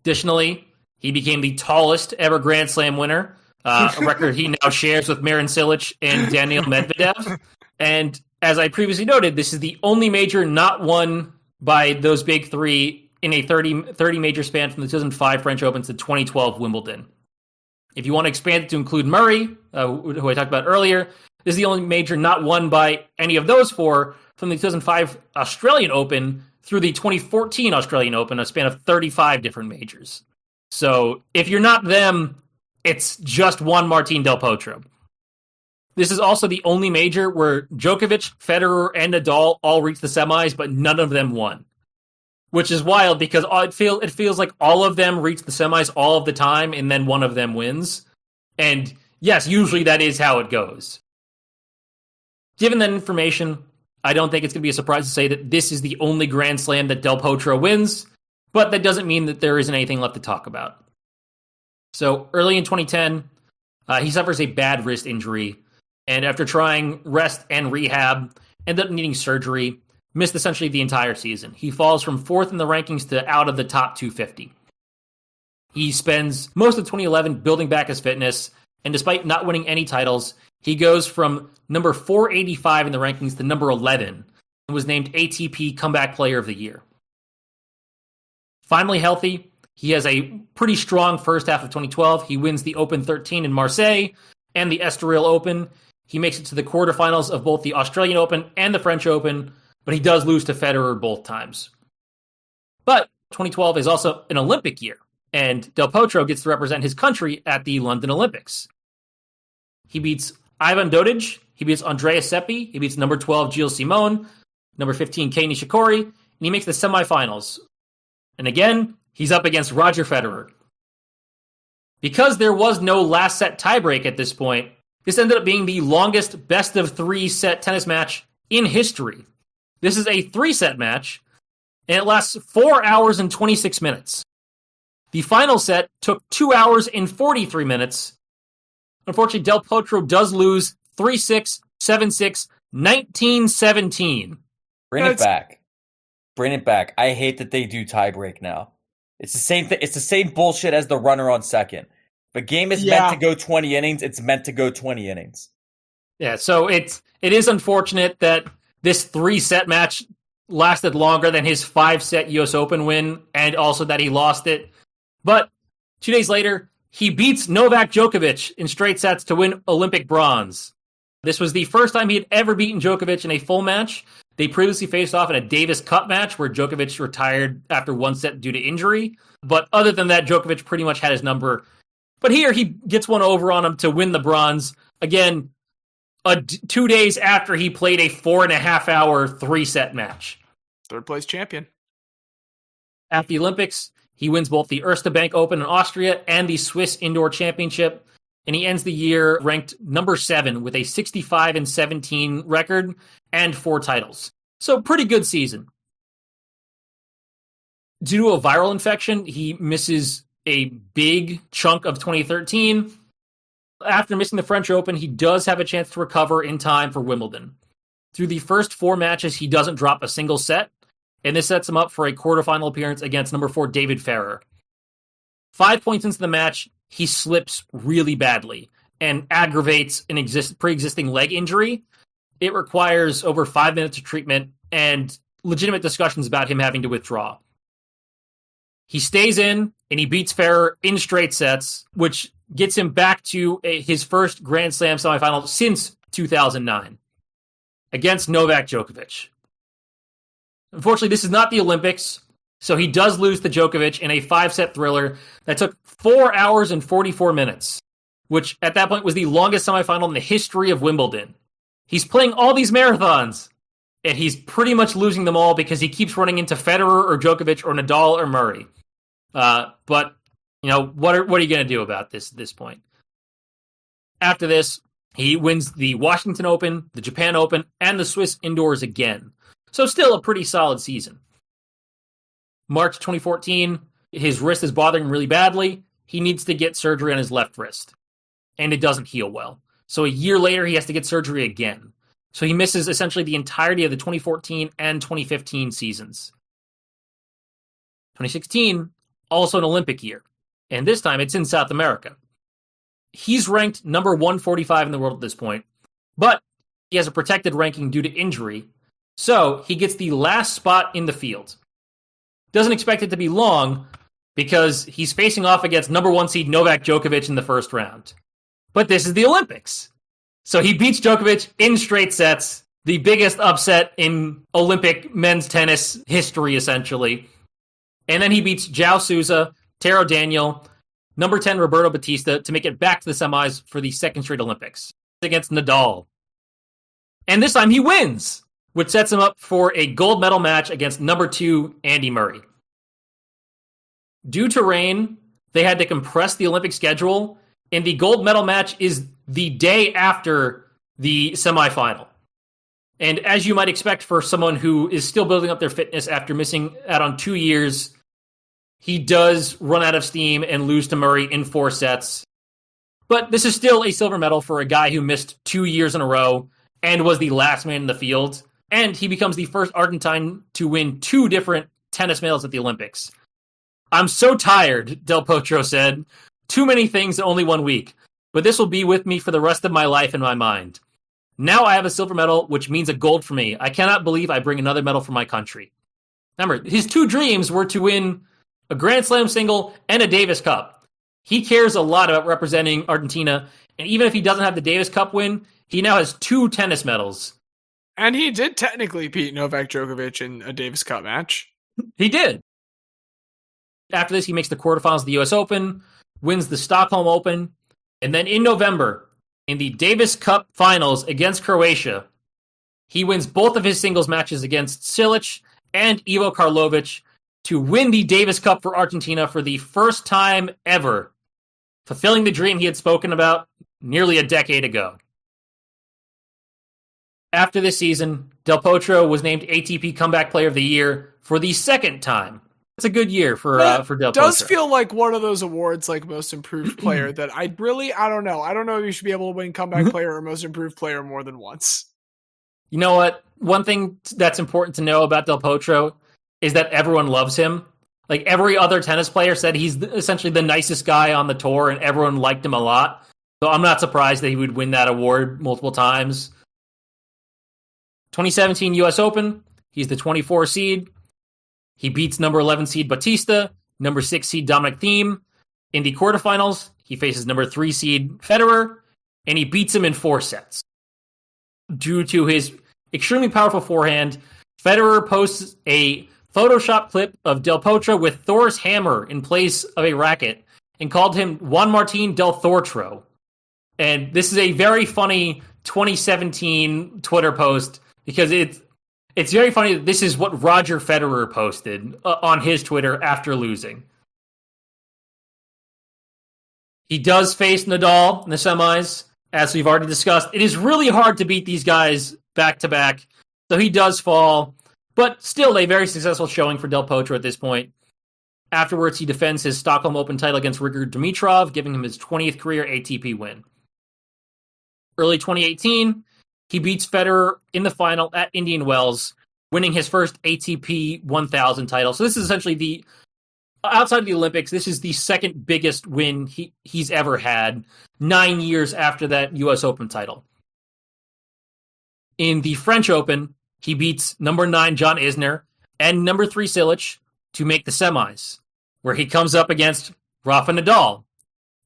Additionally, he became the tallest ever Grand Slam winner, a record he now shares with Marin Cilic and Daniil Medvedev. And as I previously noted, this is the only major not won by those big three in a 30 major span from the 2005 French Open to the 2012 Wimbledon. If you want to expand it to include Murray, who I talked about earlier, this is the only major not won by any of those 4 from the 2005 Australian Open through the 2014 Australian Open, a span of 35 different majors. So if you're not them, it's just Juan Martín Del Potro. This is also the only major where Djokovic, Federer, and Nadal all reached the semis, but none of them won. Which is wild because it feels like all of them reach the semis all of the time, and then one of them wins. And yes, usually that is how it goes. Given that information, I don't think it's going to be a surprise to say that this is the only Grand Slam that Del Potro wins, but that doesn't mean that there isn't anything left to talk about. So early in 2010, he suffers a bad wrist injury, and after trying rest and rehab, ended up needing surgery, missed essentially the entire season. He falls from 4th in the rankings to out of the top 250. He spends most of 2011 building back his fitness, and despite not winning any titles, he goes from number 485 in the rankings to number 11, and was named ATP Comeback Player of the Year. Finally healthy, he has a pretty strong first half of 2012. He wins the Open 13 in Marseille and the Estoril Open. He makes it to the quarterfinals of both the Australian Open and the French Open, but he does lose to Federer both times. But 2012 is also an Olympic year, and Del Potro gets to represent his country at the London Olympics. He beats Ivan Dodig, he beats Andrea Seppi, he beats number 12 Gilles Simon, number 15 Kei Nishikori, and he makes the semifinals. And again, he's up against Roger Federer. Because there was no last set tiebreak at this point, this ended up being the longest best-of-3 set tennis match in history. This is a 3-set match, and it lasts 4 hours and 26 minutes. The final set took 2 hours and 43 minutes. Unfortunately, Del Potro does lose 3-6, 7-6, 19-17. Bring it back. Bring it back. I hate that they do tiebreak now. It's the same thing. It's the same bullshit as the runner on second. If a game is meant to go 20 innings, it's meant to go 20 innings. Yeah, so it is unfortunate that this 3-set match lasted longer than his 5-set US Open win, and also that he lost it. But 2 days later, he beats Novak Djokovic in straight sets to win Olympic bronze. This was the first time he had ever beaten Djokovic in a full match. They previously faced off in a Davis Cup match where Djokovic retired after 1 set due to injury. But other than that, Djokovic pretty much had his number. But here he gets one over on him to win the bronze. Again, 2 days after he played a 4.5-hour 3-set match. Third place champion. At the Olympics, he wins both the Erste Bank Open in Austria and the Swiss Indoor Championship. And he ends the year ranked number 7 with a 65-17 record and 4 titles. So pretty good season. Due to a viral infection, he misses a big chunk of 2013. After missing the French Open, he does have a chance to recover in time for Wimbledon. Through the first 4 matches, he doesn't drop a single set. and this sets him up for a quarterfinal appearance against number 4 David Ferrer. 5 points into the match, he slips really badly and aggravates an pre-existing leg injury. It requires over 5 minutes of treatment and legitimate discussions about him having to withdraw. He stays in, and he beats Ferrer in straight sets, which gets him back to his first Grand Slam semifinal since 2009 against Novak Djokovic. Unfortunately, this is not the Olympics, so he does lose to Djokovic in a 5-set thriller that took 4 hours and 44 minutes, which at that point was the longest semifinal in the history of Wimbledon. He's playing all these marathons, and he's pretty much losing them all because he keeps running into Federer or Djokovic or Nadal or Murray. But, what are you going to do about this at this point? After this, he wins the Washington Open, the Japan Open, and the Swiss Indoors again. So still a pretty solid season. March 2014, his wrist is bothering him really badly. He needs to get surgery on his left wrist, and it doesn't heal well. So a year later, he has to get surgery again. So he misses essentially the entirety of the 2014 and 2015 seasons. 2016, also an Olympic year, and this time it's in South America. He's ranked number 145 in the world at this point, but he has a protected ranking due to injury, so he gets the last spot in the field. Doesn't expect it to be long because he's facing off against number 1 seed Novak Djokovic in the first round. But this is the Olympics. So he beats Djokovic in straight sets, the biggest upset in Olympic men's tennis history, essentially. And then he beats João Sousa, Taro Daniel, number 10 Roberto Batista to make it back to the semis for the second straight Olympics against Nadal. And this time he wins, which sets him up for a gold medal match against number 2 Andy Murray. Due to rain, they had to compress the Olympic schedule, and the gold medal match is the day after the semifinal. And as you might expect for someone who is still building up their fitness after missing out on 2 years, he does run out of steam and lose to Murray in 4 sets. But this is still a silver medal for a guy who missed 2 years in a row and was the last man in the field. And he becomes the first Argentine to win 2 different tennis medals at the Olympics. I'm so tired, Del Potro said. Too many things in only 1 week. But this will be with me for the rest of my life in my mind. Now I have a silver medal, which means a gold for me. I cannot believe I bring another medal for my country. Remember, his 2 dreams were to win a Grand Slam single and a Davis Cup. He cares a lot about representing Argentina, and even if he doesn't have the Davis Cup win, he now has 2 tennis medals. And he did technically beat Novak Djokovic in a Davis Cup match. He did. After this, he makes the quarterfinals of the US Open, wins the Stockholm Open, and then in November, in the Davis Cup finals against Croatia, he wins both of his singles matches against Cilic and Ivo Karlovic to win the Davis Cup for Argentina for the first time ever, fulfilling the dream he had spoken about nearly a decade ago. After this season, Del Potro was named ATP Comeback Player of the Year for the second time. It's a good year for Del Potro. It does feel like one of those awards, like Most Improved Player, that I don't know. I don't know if you should be able to win Comeback Player or Most Improved Player more than once. You know what? One thing that's important to know about Del Potro is that everyone loves him. Like, every other tennis player said he's essentially the nicest guy on the tour, and everyone liked him a lot. So I'm not surprised that he would win that award multiple times. 2017 US Open, he's the 24 seed. He beats number 11 seed Batista, number 6 seed Dominic Thiem. In the quarterfinals, he faces number 3 seed Federer, and he beats him in 4 sets. Due to his extremely powerful forehand, Federer posts a Photoshop clip of Del Potro with Thor's hammer in place of a racket and called him Juan Martín del Thortro. And this is a very funny 2017 Twitter post because it's very funny that this is what Roger Federer posted on his Twitter after losing. He does face Nadal in the semis, as we've already discussed. It is really hard to beat these guys back-to-back, so he does fall. But still a very successful showing for Del Potro at this point. Afterwards, he defends his Stockholm Open title against Grigor Dimitrov, giving him his 20th career ATP win. Early 2018, he beats Federer in the final at Indian Wells winning his first ATP 1000 title. So this is essentially outside of the Olympics, this is the second biggest win he's ever had, 9 years after that US Open title. In the French Open, he beats number 9 John Isner and number 3 Cilic to make the semis, where he comes up against Rafa Nadal.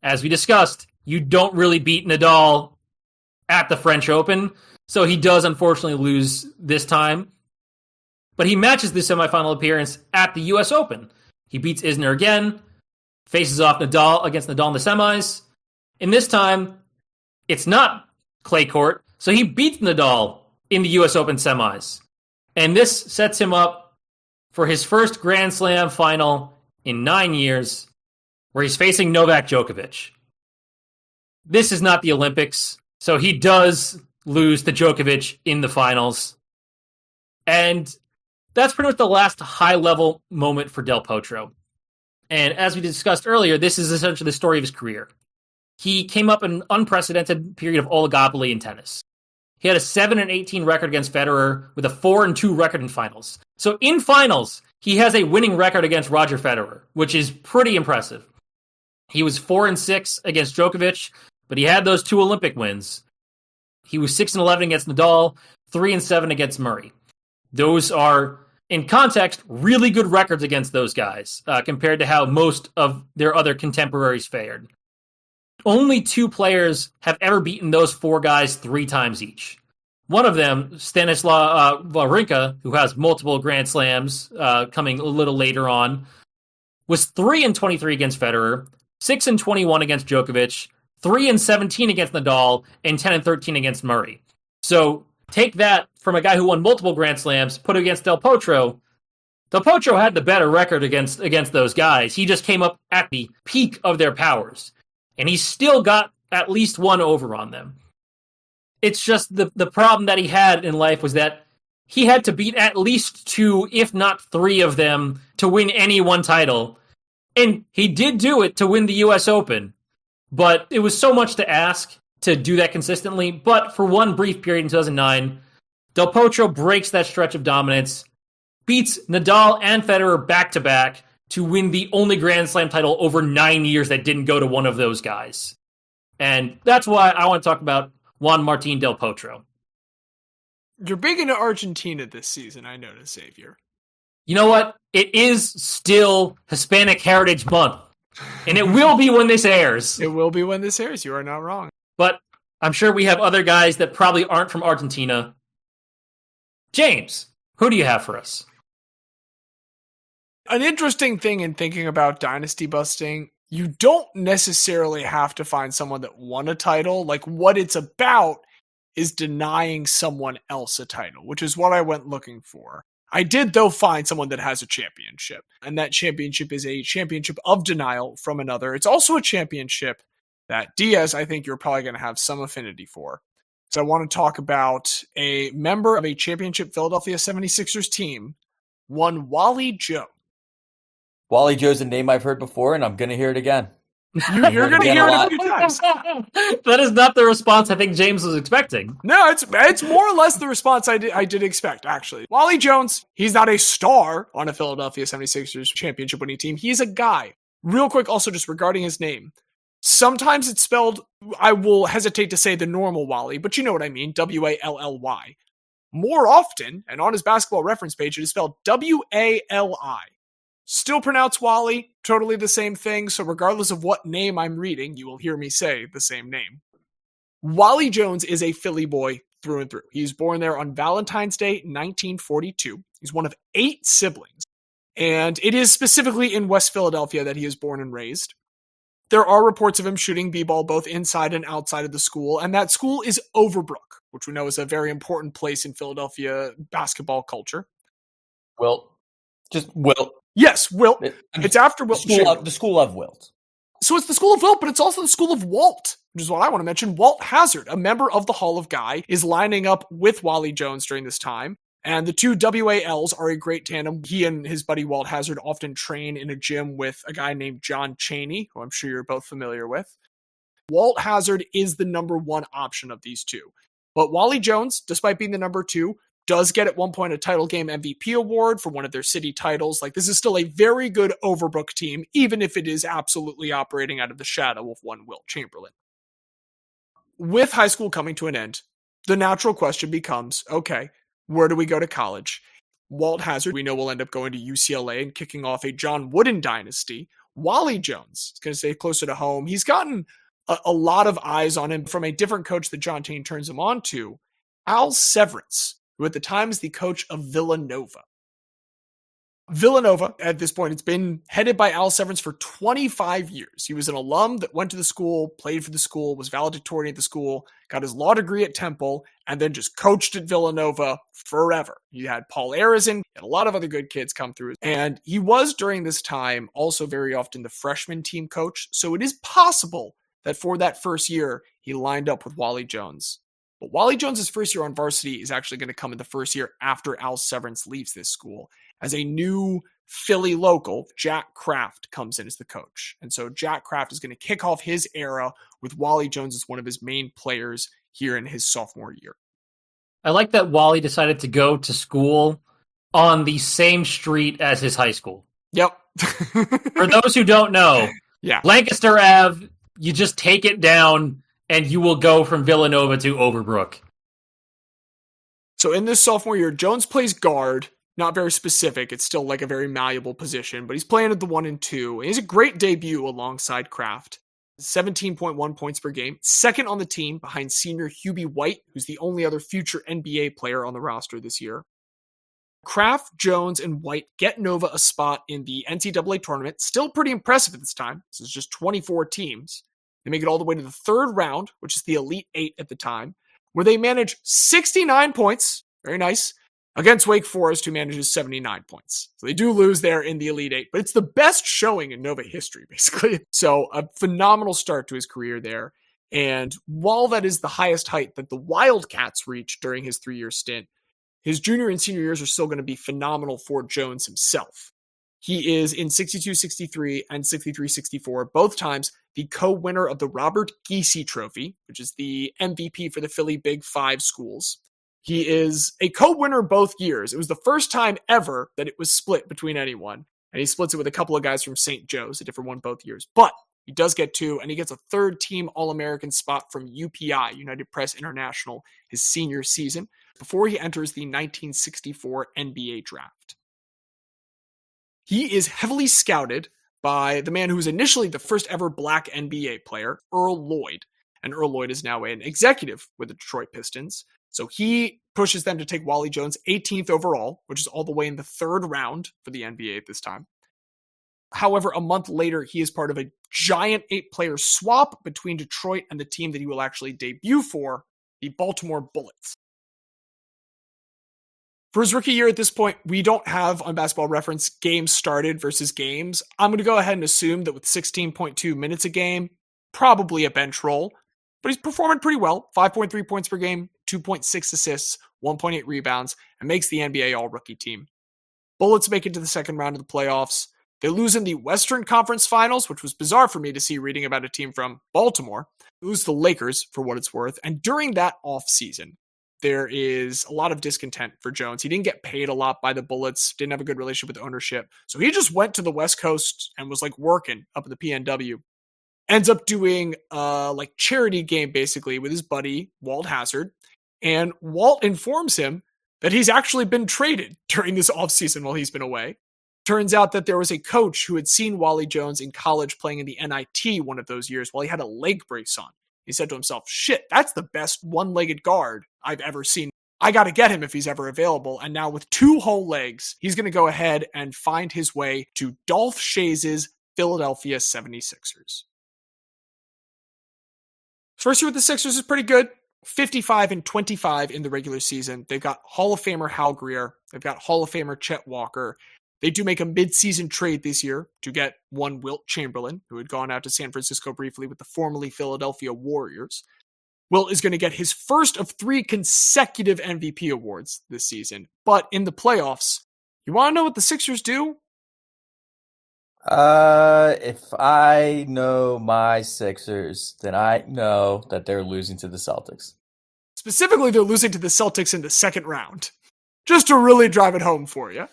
As we discussed, you don't really beat Nadal at the French Open, so he does unfortunately lose this time. But he matches the semifinal appearance at the US Open. He beats Isner again, faces off against Nadal in the semis, and this time, it's not clay court, so he beats Nadal in the US Open semis. And this sets him up for his first Grand Slam final in 9 years, where he's facing Novak Djokovic. This is not the Olympics, so he does lose to Djokovic in the finals. And that's pretty much the last high-level moment for Del Potro. And as we discussed earlier, this is essentially the story of his career. He came up in an unprecedented period of oligopoly in tennis. He had a 7-18 record against Federer with a 4-2 record in finals. So in finals, he has a winning record against Roger Federer, which is pretty impressive. He was 4-6 against Djokovic, but he had those 2 Olympic wins. He was 6-11 against Nadal, 3-7 against Murray. Those are, in context, really good records against those guys, compared to how most of their other contemporaries fared. Only 2 players have ever beaten those 4 guys 3 times each. One of them, Stanislav Wawrinka, who has multiple Grand Slams coming a little later on, was 3-23 against Federer, 6-21 against Djokovic, 3-17 against Nadal, and 10-13 against Murray. So take that from a guy who won multiple Grand Slams, put it against Del Potro. Del Potro had the better record against those guys. He just came up at the peak of their powers. And he still got at least 1 over on them. It's just the problem that he had in life was that he had to beat at least 2, if not 3 of them to win any one title. And he did do it to win the US Open. But it was so much to ask to do that consistently. But for one brief period in 2009, Del Potro breaks that stretch of dominance, beats Nadal and Federer back-to-back to win the only Grand Slam title over 9 years that didn't go to one of those guys. And that's why I want to talk about Juan Martín Del Potro. You're big into Argentina this season, I notice, Xavier. You know what? It is still Hispanic Heritage Month. And it will be when this airs. It will be when this airs. You are not wrong. But I'm sure we have other guys that probably aren't from Argentina. James, who do you have for us? An interesting thing in thinking about dynasty busting, you don't necessarily have to find someone that won a title. Like, what it's about is denying someone else a title, which is what I went looking for. I did, though, find someone that has a championship, and that championship is a championship of denial from another. It's also a championship that Diaz, I think you're probably going to have some affinity for. So I want to talk about a member of a championship Philadelphia 76ers team, one Wali Jones. Wali Jones, a name I've heard before, and I'm going to hear it again. You're going to hear it a few times. That is not the response I think James was expecting. No, it's more or less the response I did expect, actually. Wali Jones, he's not a star on a Philadelphia 76ers championship winning team. He's a guy. Real quick, also just regarding his name. Sometimes it's spelled, I will hesitate to say the normal Wally, but you know what I mean, W-A-L-L-Y. More often, and on his basketball reference page, it is spelled W-A-L-I. Still pronounced Wally, totally the same thing, so regardless of what name I'm reading, you will hear me say the same name. Wali Jones is a Philly boy through and through. He was born there on Valentine's Day, 1942. He's one of 8 siblings, and it is specifically in West Philadelphia that he is born and raised. There are reports of him shooting b-ball both inside and outside of the school, and that school is Overbrook, which we know is a very important place in Philadelphia basketball culture. Wilt. Just Wilt. Yes, Wilt. It's after Wilt. The school of Wilt. So it's the school of Wilt, but it's also the school of Walt, which is what I want to mention. Walt Hazard, a member of the Hall of Guy, is lining up with Wali Jones during this time. And the 2 WALs are a great tandem. He and his buddy Walt Hazard often train in a gym with a guy named John Chaney, who I'm sure you're both familiar with. Walt Hazard is the number 1 option of these 2. But Wali Jones, despite being the number 2, does get at one point a title game MVP award for one of their city titles. Like, this is still a very good Overbrook team, even if it is absolutely operating out of the shadow of one Wilt Chamberlain. With high school coming to an end, the natural question becomes, okay, where do we go to college? Walt Hazzard, we know, will end up going to UCLA and kicking off a John Wooden dynasty. Wali Jones is going to stay closer to home. He's gotten a lot of eyes on him from a different coach that John Tain turns him on to, Al Severance, who at the time is the coach of Villanova. Villanova, at this point, it's been headed by Al Severance for 25 years. He was an alum that went to the school, played for the school, was valedictorian at the school, got his law degree at Temple, and then just coached at Villanova forever. You had Paul Arizin, and a lot of other good kids come through. And he was, during this time, also very often the freshman team coach. So it is possible that for that first year, he lined up with Wali Jones. But Wali Jones' first year on varsity is actually going to come in the first year after Al Severance leaves this school, as a new Philly local, Jack Kraft, comes in as the coach. And so Jack Kraft is going to kick off his era with Wali Jones as one of his main players here in his sophomore year. I like that Wali decided to go to school on the same street as his high school. Yep. For those who don't know, yeah, Lancaster Ave, you just take it down and you will go from Villanova to Overbrook. So in this sophomore year, Jones plays guard. Not very specific. It's still like a very malleable position, but he's playing at the 1 and 2. And he's a great debut alongside Kraft. 17.1 points per game. Second on the team behind senior Hubie White, who's the only other future NBA player on the roster this year. Kraft, Jones, and White get Nova a spot in the NCAA tournament. Still pretty impressive at this time. This is just 24 teams. They make it all the way to the third round, which is the Elite 8 at the time, where they manage 69 points. Very nice. Against Wake Forest, who manages 79 points. So they do lose there in the Elite 8, but it's the best showing in Nova history, basically. So a phenomenal start to his career there. And while that is the highest height that the Wildcats reached during his 3-year stint, his junior and senior years are still going to be phenomenal for Jones himself. He is in 62-63 and 63-64, both times the co-winner of the Robert Giese Trophy, which is the MVP for the Philly Big Five schools. He is a co-winner both years. It was the first time ever that it was split between anyone. And he splits it with a couple of guys from St. Joe's, a different one both years. But he does get 2, and he gets a third-team All-American spot from UPI, United Press International, his senior season, before he enters the 1964 NBA draft. He is heavily scouted by the man who was initially the first ever black NBA player, Earl Lloyd. And Earl Lloyd is now an executive with the Detroit Pistons. So he pushes them to take Wali Jones 18th overall, which is all the way in the third round for the NBA at this time. However, a month later, he is part of a giant 8-player swap between Detroit and the team that he will actually debut for, the Baltimore Bullets. For his rookie year at this point, we don't have, on Basketball Reference, games started versus games. I'm going to go ahead and assume that with 16.2 minutes a game, probably a bench role. But he's performing pretty well. 5.3 points per game, 2.6 assists, 1.8 rebounds, and makes the NBA All-Rookie team. Bullets make it to the second round of the playoffs. They lose in the Western Conference Finals, which was bizarre for me to see reading about a team from Baltimore. They lose to the Lakers, for what it's worth. And during that offseason, there is a lot of discontent for Jones. He didn't get paid a lot by the Bullets, didn't have a good relationship with ownership. So he just went to the West Coast and was like working up at the PNW. Ends up doing like charity game basically with his buddy Walt Hazzard, and Walt informs him that he's actually been traded during this offseason while he's been away. Turns out that there was a coach who had seen Wali Jones in college playing in the NIT one of those years while he had a leg brace on. He said to himself, shit, that's the best one-legged guard I've ever seen. I got to get him if he's ever available. And now with 2 whole legs, he's going to go ahead and find his way to Dolph Schayes' Philadelphia 76ers. First year with the Sixers is pretty good. 55-25 in the regular season. They've got Hall of Famer Hal Greer. They've got Hall of Famer Chet Walker. They do make a mid-season trade this year to get one Wilt Chamberlain, who had gone out to San Francisco briefly with the formerly Philadelphia Warriors. Wilt is going to get his first of 3 consecutive MVP awards this season. But in the playoffs, you want to know what the Sixers do? If I know my Sixers, then I know that they're losing to the Celtics. Specifically, they're losing to the Celtics in the second round. just to really drive it home for you.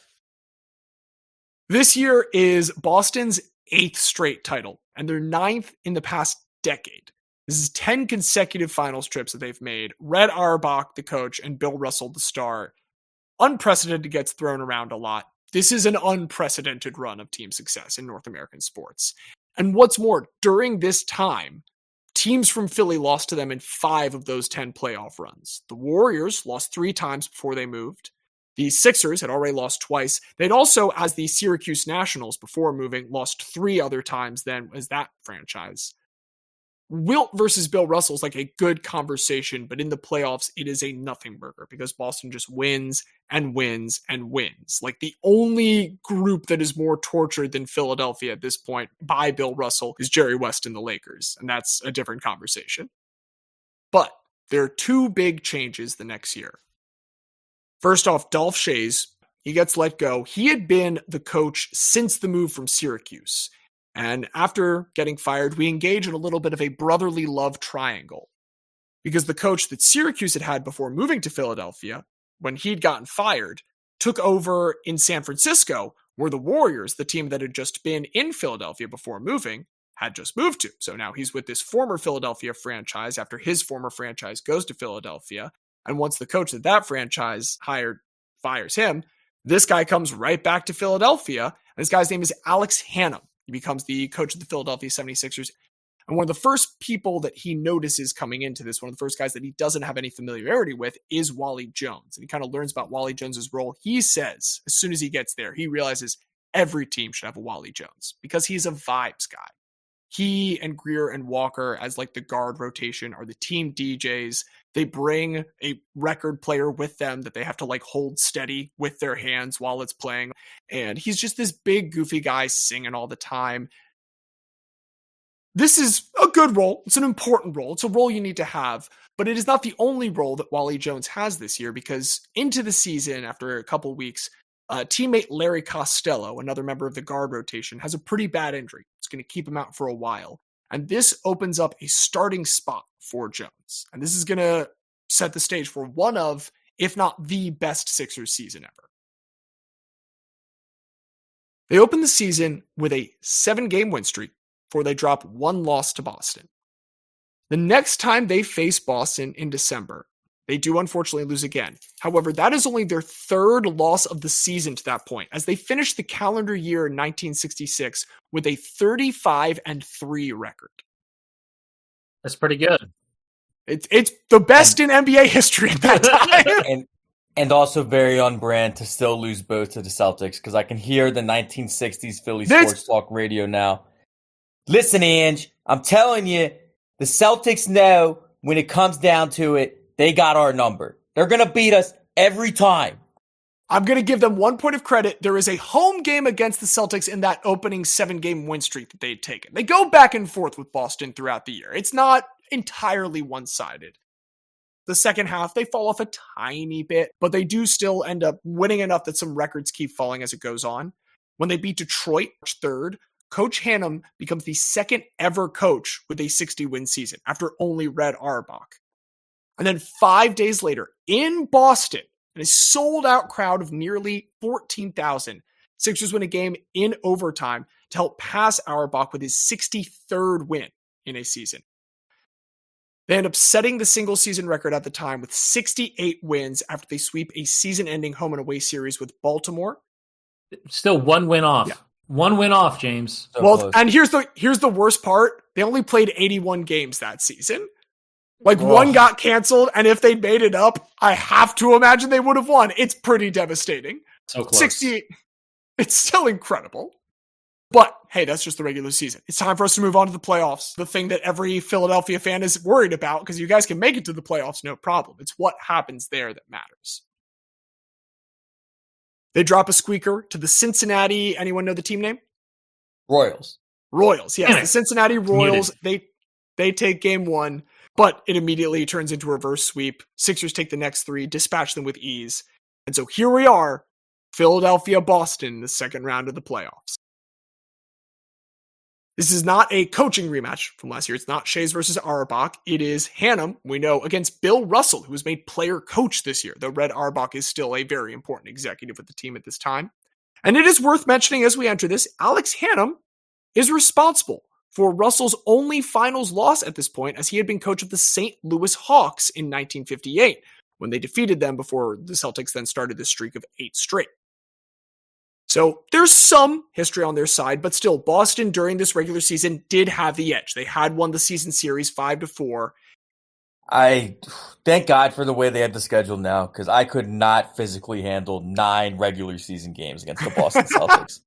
This year is Boston's 8th straight title, and their 9th in the past decade. This is 10 consecutive finals trips that they've made. Red Auerbach, the coach, and Bill Russell, the star. Unprecedented gets thrown around a lot. This is an unprecedented run of team success in North American sports. And what's more, during this time, teams from Philly lost to them in 5 of those 10 playoff runs. The Warriors lost 3 times before they moved. The Sixers had already lost twice. They'd also, as the Syracuse Nationals before moving, lost 3 other times then as that franchise. Wilt versus Bill Russell is like a good conversation, but in the playoffs, it is a nothing burger because Boston just wins and wins and wins. Like the only group that is more tortured than Philadelphia at this point by Bill Russell is Jerry West and the Lakers, and that's a different conversation. But there are 2 big changes the next year. First off, Dolph Schayes, he gets let go. He had been the coach since the move from Syracuse. And after getting fired, we engage in a little bit of a brotherly love triangle. Because the coach that Syracuse had before moving to Philadelphia, when he'd gotten fired, took over in San Francisco, where the Warriors, the team that had just been in Philadelphia before moving, had just moved to. So now he's with this former Philadelphia franchise after his former franchise goes to Philadelphia. And once the coach that franchise hired fires him, this guy comes right back to Philadelphia. And this guy's name is Alex Hannum. He becomes the coach of the Philadelphia 76ers. And one of the first people that he notices coming into this, one of the first guys that he doesn't have any familiarity with, is Wali Jones. And he kind of learns about Wali Jones's role. He says, as soon as he gets there, he realizes every team should have a Wali Jones because he's a vibes guy. He and Greer and Walker, as like the guard rotation, are the team DJs. They bring a record player with them that they have to like hold steady with their hands while it's playing. And he's just this big, goofy guy singing all the time. This is a good role. It's an important role. It's a role you need to have. But it is not the only role that Wali Jones has this year because into the season, after a couple weeks, teammate Larry Costello, another member of the guard rotation, has a pretty bad injury. It's going to keep him out for a while. And this opens up a starting spot for Jones. And this is going to set the stage for one of, if not the best Sixers season ever. They open the season with a 7-game win streak before they drop 1 loss to Boston. The next time they face Boston in December, they do unfortunately lose again. However, that is only their 3rd loss of the season to that point, as they finished the calendar year in 1966 with a 35-3 record. That's pretty good. It's the best in NBA history at that time. And also very on brand to still lose both to the Celtics, because I can hear the 1960s Philly sports talk radio now. Listen, Ange, I'm telling you, the Celtics know when it comes down to it, they got our number. They're going to beat us every time. I'm going to give them 1 point of credit. There is a home game against the Celtics in that opening 7-game win streak that they'd taken. They go back and forth with Boston throughout the year. It's not entirely one-sided. The second half, they fall off a tiny bit, but they do still end up winning enough that some records keep falling as it goes on. When they beat Detroit, March 3rd, Coach Hannum becomes the 2nd ever coach with a 60-win season after only Red Auerbach. And then 5 days later, in Boston, in a sold-out crowd of nearly 14,000, Sixers win a game in overtime to help pass Auerbach with his 63rd win in a season. They end up setting the single-season record at the time with 68 wins after they sweep a season-ending home and away series with Baltimore. Still 1 win off. Yeah. 1 win off, James. So well, close. and here's the worst part. They only played 81 games that season. Like, one got canceled, and if they'd made it up, I have to imagine they would have won. It's pretty devastating. So close. 68. It's still incredible. But, hey, that's just the regular season. It's time for us to move on to the playoffs. The thing that every Philadelphia fan is worried about, because you guys can make it to the playoffs, no problem. It's what happens there that matters. They drop a squeaker to the Cincinnati. Anyone know the team name? Royals. Royals, yes. The Cincinnati Royals, they take game 1. But it immediately turns into a reverse sweep. Sixers take the next 3, dispatch them with ease. And so here we are, Philadelphia, Boston, the second round of the playoffs. This is not a coaching rematch from last year. It's not Shays versus Auerbach. It is Hannum, we know, against Bill Russell, who was made player coach this year, though Red Auerbach is still a very important executive with the team at this time. And it is worth mentioning as we enter this, Alex Hannum is responsible for Russell's only finals loss at this point, as he had been coach of the St. Louis Hawks in 1958, when they defeated them before the Celtics then started this streak of 8 straight. So there's some history on their side, but still, Boston during this regular season did have the edge. They had won the season series 5-4. I thank God for the way they had the schedule now, because I could not physically handle 9 regular season games against the Boston Celtics.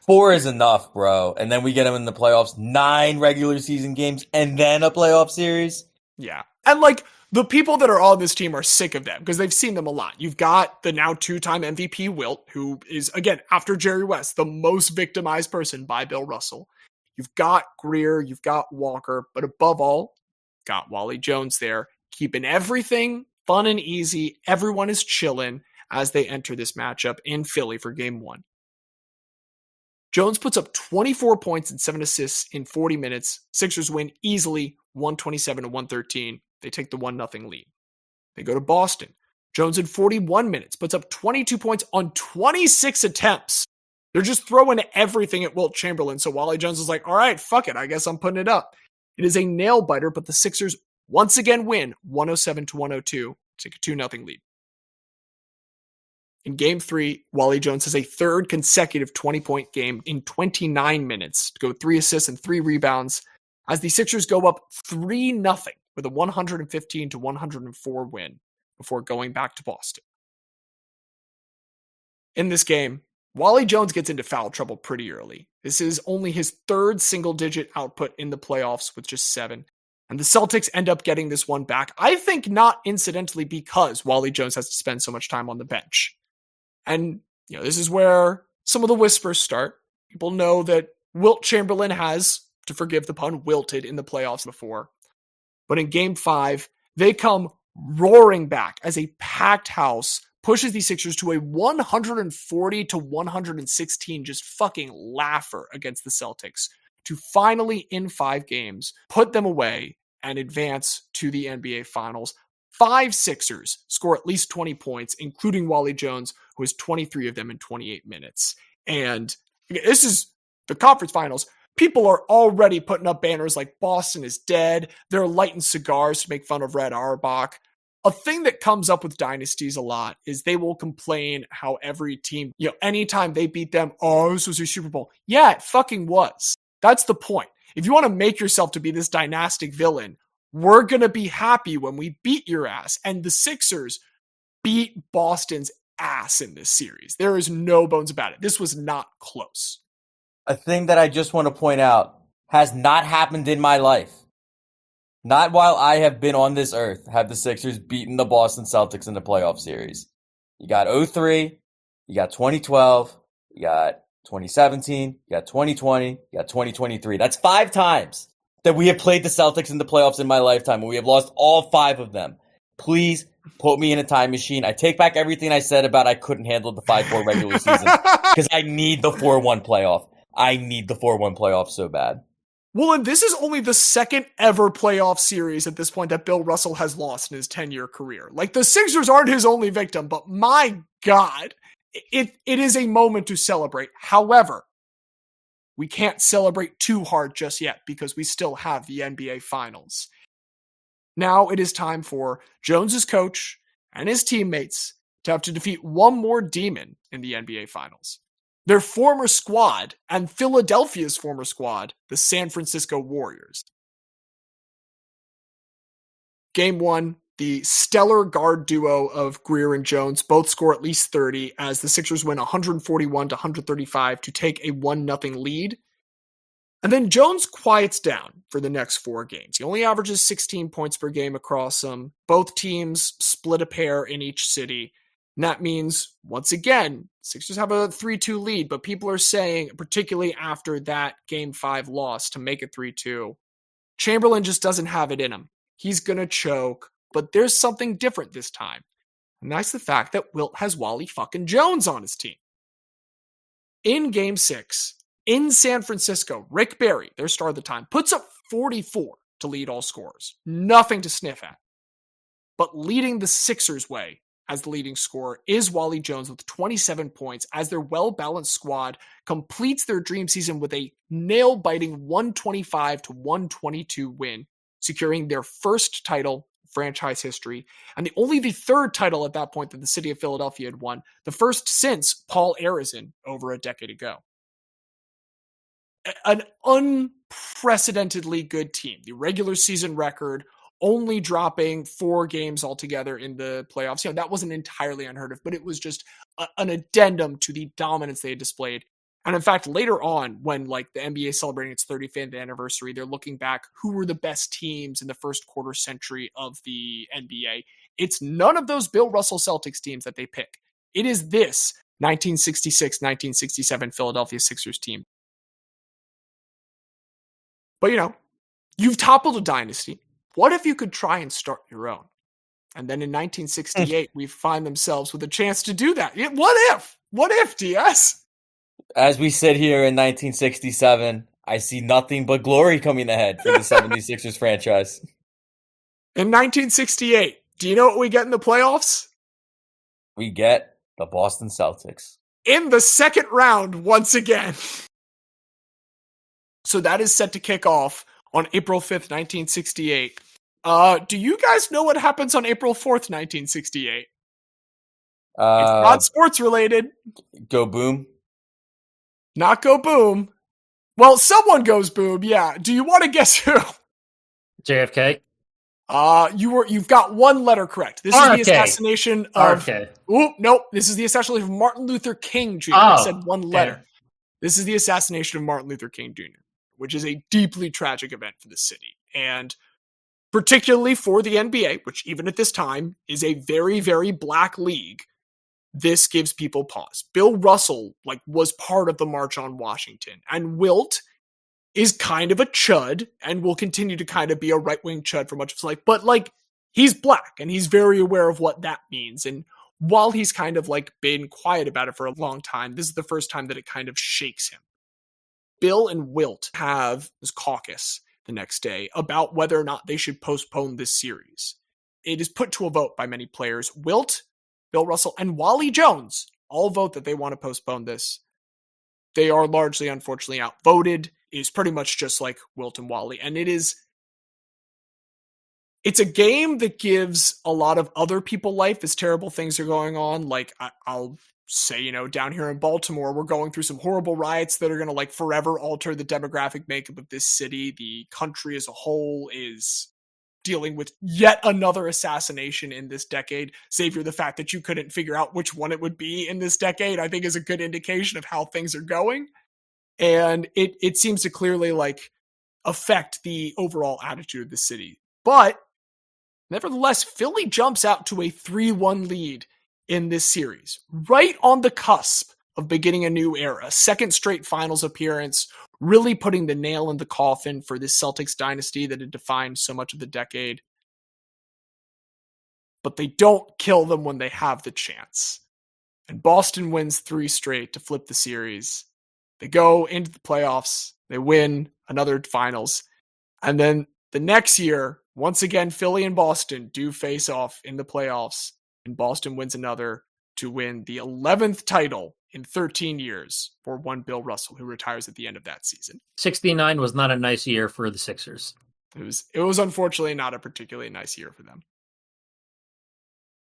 4 is enough, bro. And then we get them in the playoffs, 9 regular season games, and then a playoff series. Yeah. And like, the people that are on this team are sick of them because they've seen them a lot. You've got the now 2-time MVP Wilt, who is, again, after Jerry West, the most victimized person by Bill Russell. You've got Greer, you've got Walker, but above all, got Wali Jones there, keeping everything fun and easy. Everyone is chilling as they enter this matchup in Philly for game 1. Jones puts up 24 points and 7 assists in 40 minutes. Sixers win easily, 127-113. They take the 1-0 lead. They go to Boston. Jones in 41 minutes puts up 22 points on 26 attempts. They're just throwing everything at Wilt Chamberlain. So Wali Jones is like, all right, fuck it. I guess I'm putting it up. It is a nail biter, but the Sixers once again win 107-102, take a 2-0 lead. In game 3, Wali Jones has a third consecutive 20-point game in 29 minutes to go 3 assists and 3 rebounds as the Sixers go up 3-0 with a 115-104 win before going back to Boston. In this game, Wali Jones gets into foul trouble pretty early. This is only his 3rd single-digit output in the playoffs with just 7. And the Celtics end up getting this one back, I think not incidentally because Wali Jones has to spend so much time on the bench. And, this is where some of the whispers start. People know that Wilt Chamberlain has, to forgive the pun, wilted in the playoffs before. But in game 5, they come roaring back as a packed house pushes the Sixers to a 140-116 just fucking laugher against the Celtics to finally, in 5 games, put them away and advance to the NBA Finals. 5 Sixers score at least 20 points, including Wali Jones, who has 23 of them in 28 minutes. And this is the conference finals. People are already putting up banners like Boston is dead. They're lighting cigars to make fun of Red Auerbach. A thing that comes up with dynasties a lot is they will complain how every team, anytime they beat them, oh, this was your Super Bowl. Yeah, it fucking was. That's the point. If you want to make yourself to be this dynastic villain, we're going to be happy when we beat your ass. And the Sixers beat Boston's ass in this series. There is no bones about it. This was not close. A thing that I just want to point out has not happened in my life. Not while I have been on this earth have the Sixers beaten the Boston Celtics in the playoff series. You got 03, you got 2012, you got 2017, you got 2020, you got 2023. That's 5 times that we have played the Celtics in the playoffs in my lifetime, and we have lost all 5 of them. Please put me in a time machine. I take back everything I said about I couldn't handle the 5-4 regular season because I need the 4-1 playoff. I need the 4-1 playoff so bad. Well, and this is only the second ever playoff series at this point that Bill Russell has lost in his 10-year career. Like, the Sixers aren't his only victim, but my God, it is a moment to celebrate. However, we can't celebrate too hard just yet because we still have the NBA Finals. Now it is time for Jones's coach and his teammates to have to defeat one more demon in the NBA Finals. Their former squad and Philadelphia's former squad, the San Francisco Warriors. Game 1, the stellar guard duo of Greer and Jones both score at least 30 as the Sixers win 141-135 to take a 1-0 lead. And then Jones quiets down for the next 4 games. He only averages 16 points per game across them. Both teams split a pair in each city. And that means, once again, Sixers have a 3-2 lead, but people are saying, particularly after that Game 5 loss to make it 3-2, Chamberlain just doesn't have it in him. He's going to choke, but there's something different this time. And that's the fact that Wilt has Wali fucking Jones on his team. In Game 6, In San Francisco, Rick Barry, their star at the time, puts up 44 to lead all scorers. Nothing to sniff at. But leading the Sixers' way as the leading scorer is Wali Jones with 27 points as their well-balanced squad completes their dream season with a nail-biting 125-122 win, securing their first title in franchise history, and only the third title at that point that the city of Philadelphia had won, the first since Paul Arizin over a decade ago. An unprecedentedly good team. The regular season record only dropping 4 games altogether in the playoffs. That wasn't entirely unheard of, but it was just an addendum to the dominance they had displayed. And in fact, later on, when the NBA is celebrating its 35th anniversary, they're looking back, who were the best teams in the first quarter century of the NBA? It's none of those Bill Russell Celtics teams that they pick. It is this 1966-1967 Philadelphia Sixers team. But you've toppled a dynasty. What if you could try and start your own? And then in 1968, we find themselves with a chance to do that. What if? What if, Diaz? As we sit here in 1967, I see nothing but glory coming ahead for the 76ers franchise. In 1968, do you know what we get in the playoffs? We get the Boston Celtics. In the second round once again. So that is set to kick off on April 5th, 1968. Do you guys know what happens on April 4th, 1968? It's not sports related. Go boom. Not go boom. Well, someone goes boom, yeah. Do you want to guess who? JFK? You've got one letter correct. This RFK. is the assassination of... RFK. Oop, nope. This is the assassination of Martin Luther King Jr. I said one letter. Okay. This is the assassination of Martin Luther King Jr., which is a deeply tragic event for the city. And particularly for the NBA, which even at this time is a very, very black league, this gives people pause. Bill Russell was part of the March on Washington, and Wilt is kind of a chud and will continue to kind of be a right-wing chud for much of his life, but he's black and he's very aware of what that means. And while he's kind of been quiet about it for a long time, this is the first time that it kind of shakes him. Bill and Wilt have this caucus the next day about whether or not they should postpone this series. It is put to a vote by many players. Wilt, Bill Russell, and Wali Jones all vote that they want to postpone this. They are largely, unfortunately, outvoted. It is pretty much just like Wilt and Wali. And it's a game that gives a lot of other people life as terrible things are going on. I'll say, down here in Baltimore, we're going through some horrible riots that are going to forever alter the demographic makeup of this city. The country as a whole is dealing with yet another assassination in this decade. Xavier, the fact that you couldn't figure out which one it would be in this decade, I think is a good indication of how things are going. And it seems to clearly affect the overall attitude of the city. But nevertheless, Philly jumps out to a 3-1 lead in this series, right on the cusp of beginning a new era. Second straight finals appearance, really putting the nail in the coffin for this Celtics dynasty that had defined so much of the decade. But they don't kill them when they have the chance. And Boston wins 3 straight to flip the series. They go into the playoffs, they win another finals, and then the next year, once again, Philly and Boston do face off in the playoffs. And Boston wins another to win the 11th title in 13 years for one Bill Russell, who retires at the end of that season. 69 was not a nice year for the Sixers. It was unfortunately not a particularly nice year for them.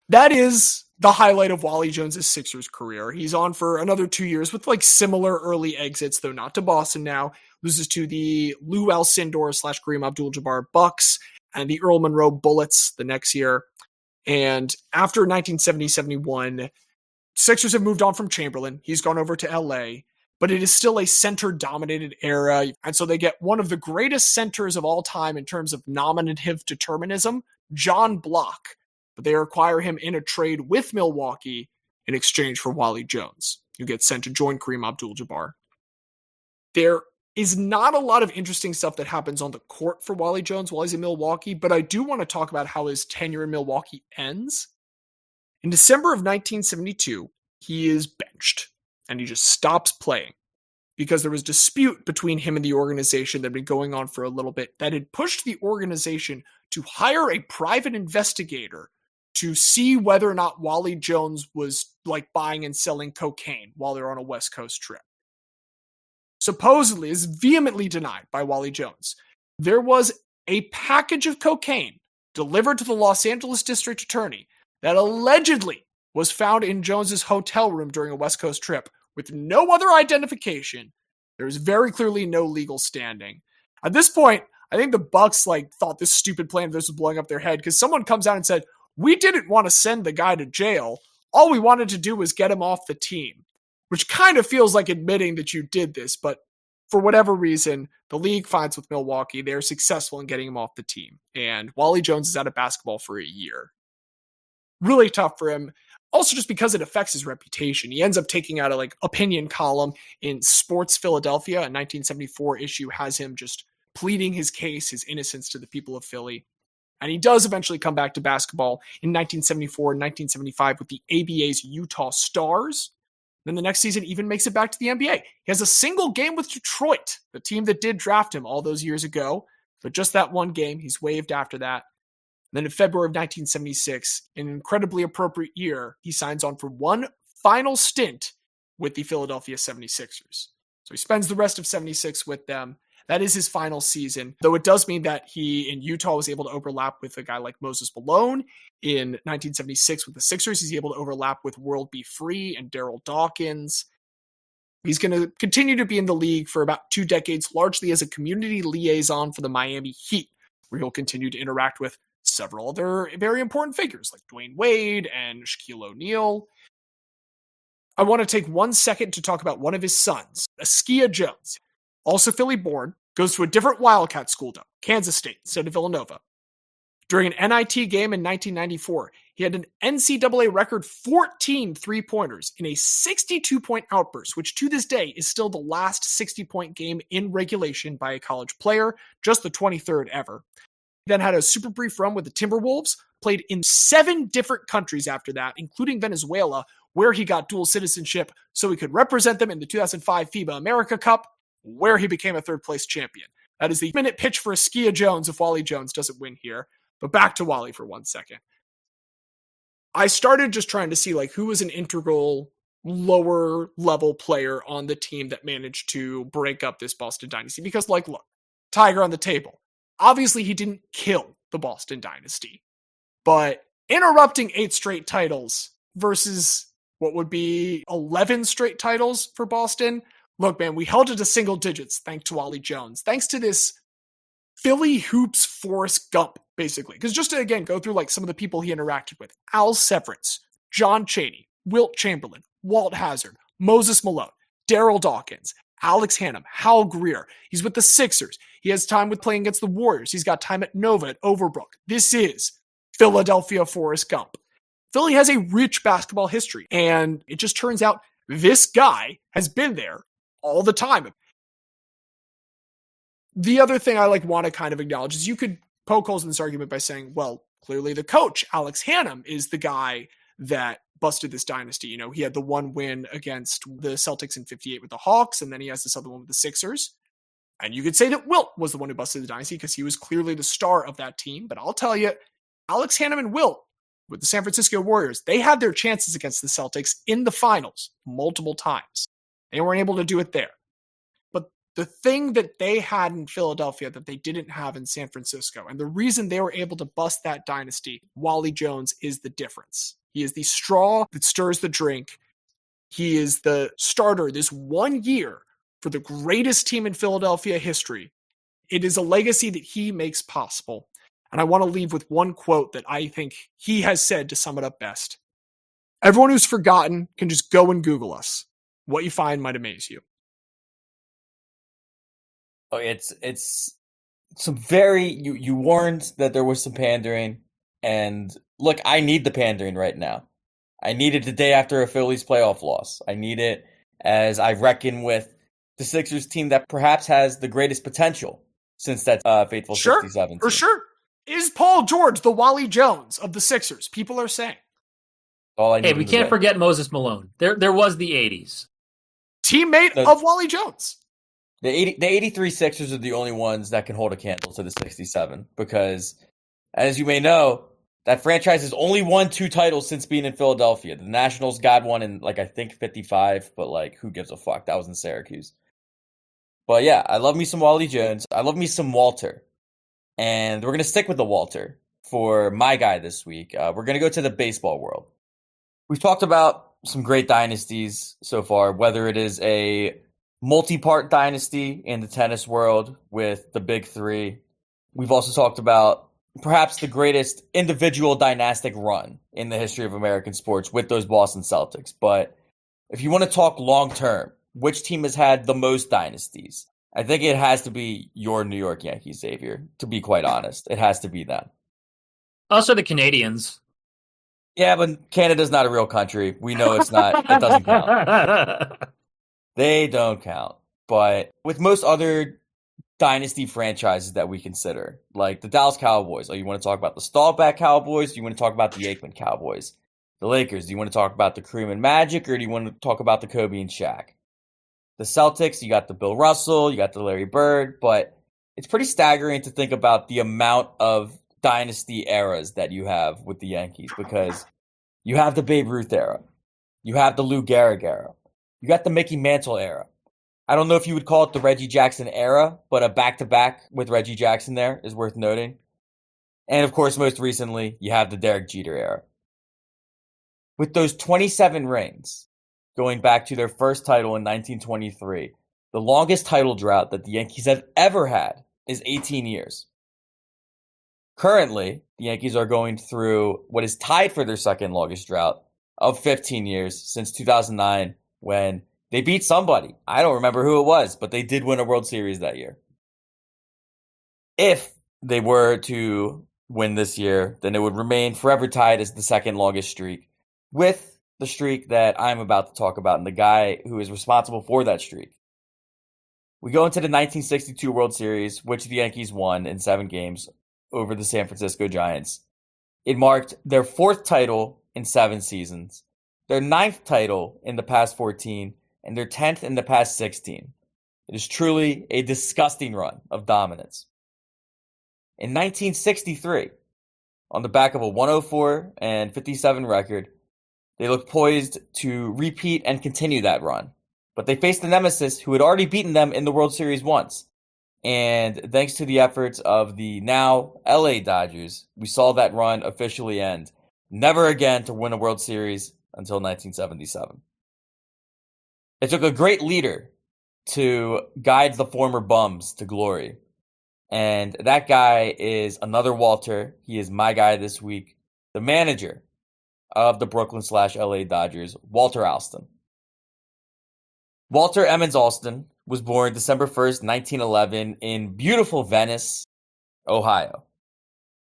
That is the highlight of Wali Jones' Sixers career. He's on for another 2 years with similar early exits, though not to Boston now. Loses to the Lou Alcindor / Kareem Abdul-Jabbar Bucks and the Earl Monroe Bullets the next year. And after 1970-71, Sixers have moved on from Chamberlain. He's gone over to LA, but it is still a center-dominated era. And so they get one of the greatest centers of all time in terms of nominative determinism, John Block. But they acquire him in a trade with Milwaukee in exchange for Wali Jones, who gets sent to join Kareem Abdul-Jabbar. There is not a lot of interesting stuff that happens on the court for Wali Jones while he's in Milwaukee, but I do want to talk about how his tenure in Milwaukee ends. In December of 1972, he is benched, and he just stops playing because there was dispute between him and the organization that had been going on for a little bit that had pushed the organization to hire a private investigator to see whether or not Wali Jones was like buying and selling cocaine while they were on a West Coast trip. Supposedly, is vehemently denied by Wali Jones. There was a package of cocaine delivered to the Los Angeles district attorney that allegedly was found in Jones's hotel room during a West Coast trip with no other identification. There's very clearly no legal standing. At this point, I think the Bucks thought this stupid plan of this was blowing up their head because someone comes out and said, we didn't want to send the guy to jail. All we wanted to do was get him off the team, which kind of feels like admitting that you did this, but for whatever reason, the league finds with Milwaukee, they're successful in getting him off the team. And Wali Jones is out of basketball for a year. Really tough for him. Also, just because it affects his reputation. He ends up taking out a opinion column in Sports Philadelphia. A 1974 issue has him just pleading his case, his innocence to the people of Philly. And he does eventually come back to basketball in 1974 and 1975 with the ABA's Utah Stars. Then the next season even makes it back to the NBA. He has a single game with Detroit, the team that did draft him all those years ago. But just that one game, he's waived after that. Then in February of 1976, an incredibly appropriate year, he signs on for one final stint with the Philadelphia 76ers. So he spends the rest of 76 with them. That is his final season, though it does mean that he, in Utah, was able to overlap with a guy like Moses Malone. In 1976 with the Sixers, he's able to overlap with World B. Free and Daryl Dawkins. He's going to continue to be in the league for about 2 decades, largely as a community liaison for the Miami Heat, where he'll continue to interact with several other very important figures like Dwayne Wade and Shaquille O'Neal. I want to take 1 second to talk about one of his sons, Askia Jones, also Philly born, goes to a different Wildcat school though, Kansas State instead of Villanova. During an NIT game in 1994, he had an NCAA record 14 three-pointers in a 62-point outburst, which to this day is still the last 60-point game in regulation by a college player, just the 23rd ever. He then had a super brief run with the Timberwolves, played in 7 different countries after that, including Venezuela, where he got dual citizenship so he could represent them in the 2005 FIBA America Cup, where he became a third-place champion. That is the minute pitch for Askia Jones if Wali Jones doesn't win here. But back to Wali for 1 second. I started just trying to see who was an integral lower level player on the team that managed to break up this Boston Dynasty. Because look, Tiger on the table. Obviously he didn't kill the Boston Dynasty. But interrupting 8 straight titles versus what would be 11 straight titles for Boston. Look, man, we held it to single digits thanks to Wali Jones. Thanks to this Philly hoops Forrest Gump, basically. Because just to, again, go through some of the people he interacted with. Al Severance, John Chaney, Wilt Chamberlain, Walt Hazzard, Moses Malone, Daryl Dawkins, Alex Hannum, Hal Greer. He's with the Sixers. He has time with playing against the Warriors. He's got time at Nova, at Overbrook. This is Philadelphia Forrest Gump. Philly has a rich basketball history. And it just turns out this guy has been there all the time. The other thing I want to kind of acknowledge is you could poke holes in this argument by saying, well, clearly the coach, Alex Hannum, is the guy that busted this dynasty. He had the one win against the Celtics in 58 with the Hawks, and then he has this other one with the Sixers. And you could say that Wilt was the one who busted the dynasty because he was clearly the star of that team. But I'll tell you, Alex Hannum and Wilt with the San Francisco Warriors, they had their chances against the Celtics in the finals multiple times. They weren't able to do it there. The thing that they had in Philadelphia that they didn't have in San Francisco, and the reason they were able to bust that dynasty, Wali Jones, is the difference. He is the straw that stirs the drink. He is the starter this 1 year for the greatest team in Philadelphia history. It is a legacy that he makes possible. And I want to leave with one quote that I think he has said to sum it up best. Everyone who's forgotten can just go and Google us. What you find might amaze you. Oh, it's some very you warned that there was some pandering, and look, I need the pandering right now. I need it the day after a Phillies playoff loss. I need it as I reckon with the Sixers team that perhaps has the greatest potential since that fateful 67 team. For sure. Is Paul George the Wali Jones of the Sixers? People are saying. Hey, we can't forget Moses Malone. There was the 80s. teammate of Wali Jones. The 83 Sixers are the only ones that can hold a candle to the 67 because, as you may know, that franchise has only won 2 titles since being in Philadelphia. The Nationals got one in, I think 55, but, who gives a fuck? That was in Syracuse. But, yeah, I love me some Wali Jones. I love me some Walter. And we're going to stick with the Walter for my guy this week. We're going to go to the baseball world. We've talked about some great dynasties so far, whether it is a multi-part dynasty in the tennis world with the big 3. We've also talked about perhaps the greatest individual dynastic run in the history of American sports with those Boston Celtics. But if you want to talk long-term, which team has had the most dynasties? I think it has to be your New York Yankees, Xavier, to be quite honest. It has to be them. Also the Canadians. Yeah, but Canada's not a real country. We know it's not. It doesn't count. They don't count. But with most other dynasty franchises that we consider, like the Dallas Cowboys, you want to talk about the Staubach Cowboys? Do you want to talk about the Aikman Cowboys? The Lakers, do you want to talk about the Kareem and Magic, or do you want to talk about the Kobe and Shaq? The Celtics, you got the Bill Russell, you got the Larry Bird, but it's pretty staggering to think about the amount of dynasty eras that you have with the Yankees, because you have the Babe Ruth era, you have the Lou Gehrig era, you got the Mickey Mantle era. I don't know if you would call it the Reggie Jackson era, but a back-to-back with Reggie Jackson there is worth noting. And of course, most recently, you have the Derek Jeter era. With those 27 rings, going back to their first title in 1923, the longest title drought that the Yankees have ever had is 18 years. Currently, the Yankees are going through what is tied for their second longest drought of 15 years since 2009, when they beat somebody. I don't remember who it was, but they did win a World Series that year. If they were to win this year, then it would remain forever tied as the second longest streak, with the streak that I'm about to talk about and the guy who is responsible for that streak. We go into the 1962 World Series, which the Yankees won in 7 games over the San Francisco Giants. It marked their 4th title in 7 seasons, their 9th title in the past 14, and their 10th in the past 16. It is truly a disgusting run of dominance. In 1963, on the back of a 104-57 record, they looked poised to repeat and continue that run. But they faced the nemesis who had already beaten them in the World Series once. And thanks to the efforts of the now LA Dodgers, we saw that run officially end, never again to win a World Series until 1977. It took a great leader to guide the former bums to glory. And that guy is another Walter. He is my guy this week, the manager of the Brooklyn/LA Dodgers, Walter Alston. Walter Emmons Alston was born December 1st, 1911 in beautiful Venice, Ohio.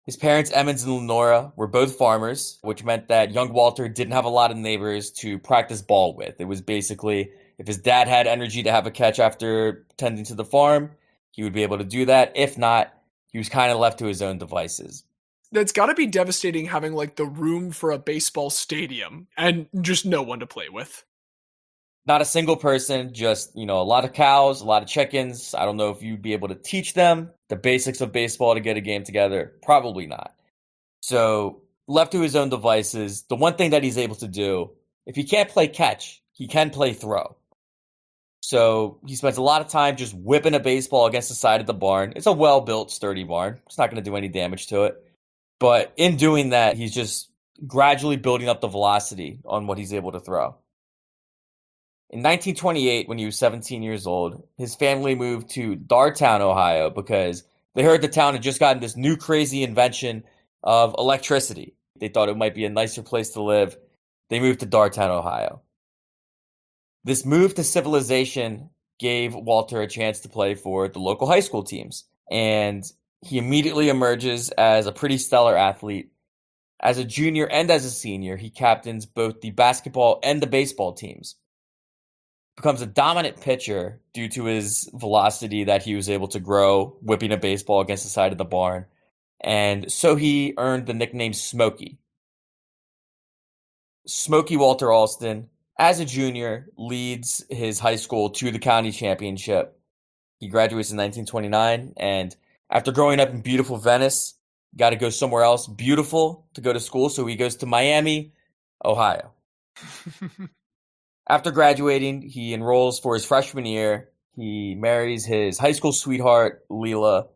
His parents, Emmons and Lenora, were both farmers, which meant that young Walter didn't have a lot of neighbors to practice ball with. It was basically, if his dad had energy to have a catch after tending to the farm, he would be able to do that. If not, he was kind of left to his own devices. That's got to be devastating having the room for a baseball stadium and just no one to play with. Not a single person, just, a lot of cows, a lot of chickens. I don't know if you'd be able to teach them the basics of baseball to get a game together. Probably not. So, left to his own devices, the one thing that he's able to do, if he can't play catch, he can play throw. So, he spends a lot of time just whipping a baseball against the side of the barn. It's a well-built, sturdy barn. It's not going to do any damage to it. But in doing that, he's just gradually building up the velocity on what he's able to throw. In 1928, when he was 17 years old, his family moved to Dartown, Ohio, because they heard the town had just gotten this new crazy invention of electricity. They thought it might be a nicer place to live. They moved to Dartown, Ohio. This move to civilization gave Walter a chance to play for the local high school teams, and he immediately emerges as a pretty stellar athlete. As a junior and as a senior, he captains both the basketball and the baseball teams. Becomes a dominant pitcher due to his velocity that he was able to grow, whipping a baseball against the side of the barn. And so he earned the nickname Smokey. Smokey Walter Alston, as a junior, leads his high school to the county championship. He graduates in 1929, and after growing up in beautiful Venice, got to go somewhere else beautiful to go to school, so he goes to Miami, Ohio. After graduating, he enrolls for his freshman year. He marries his high school sweetheart, Leela,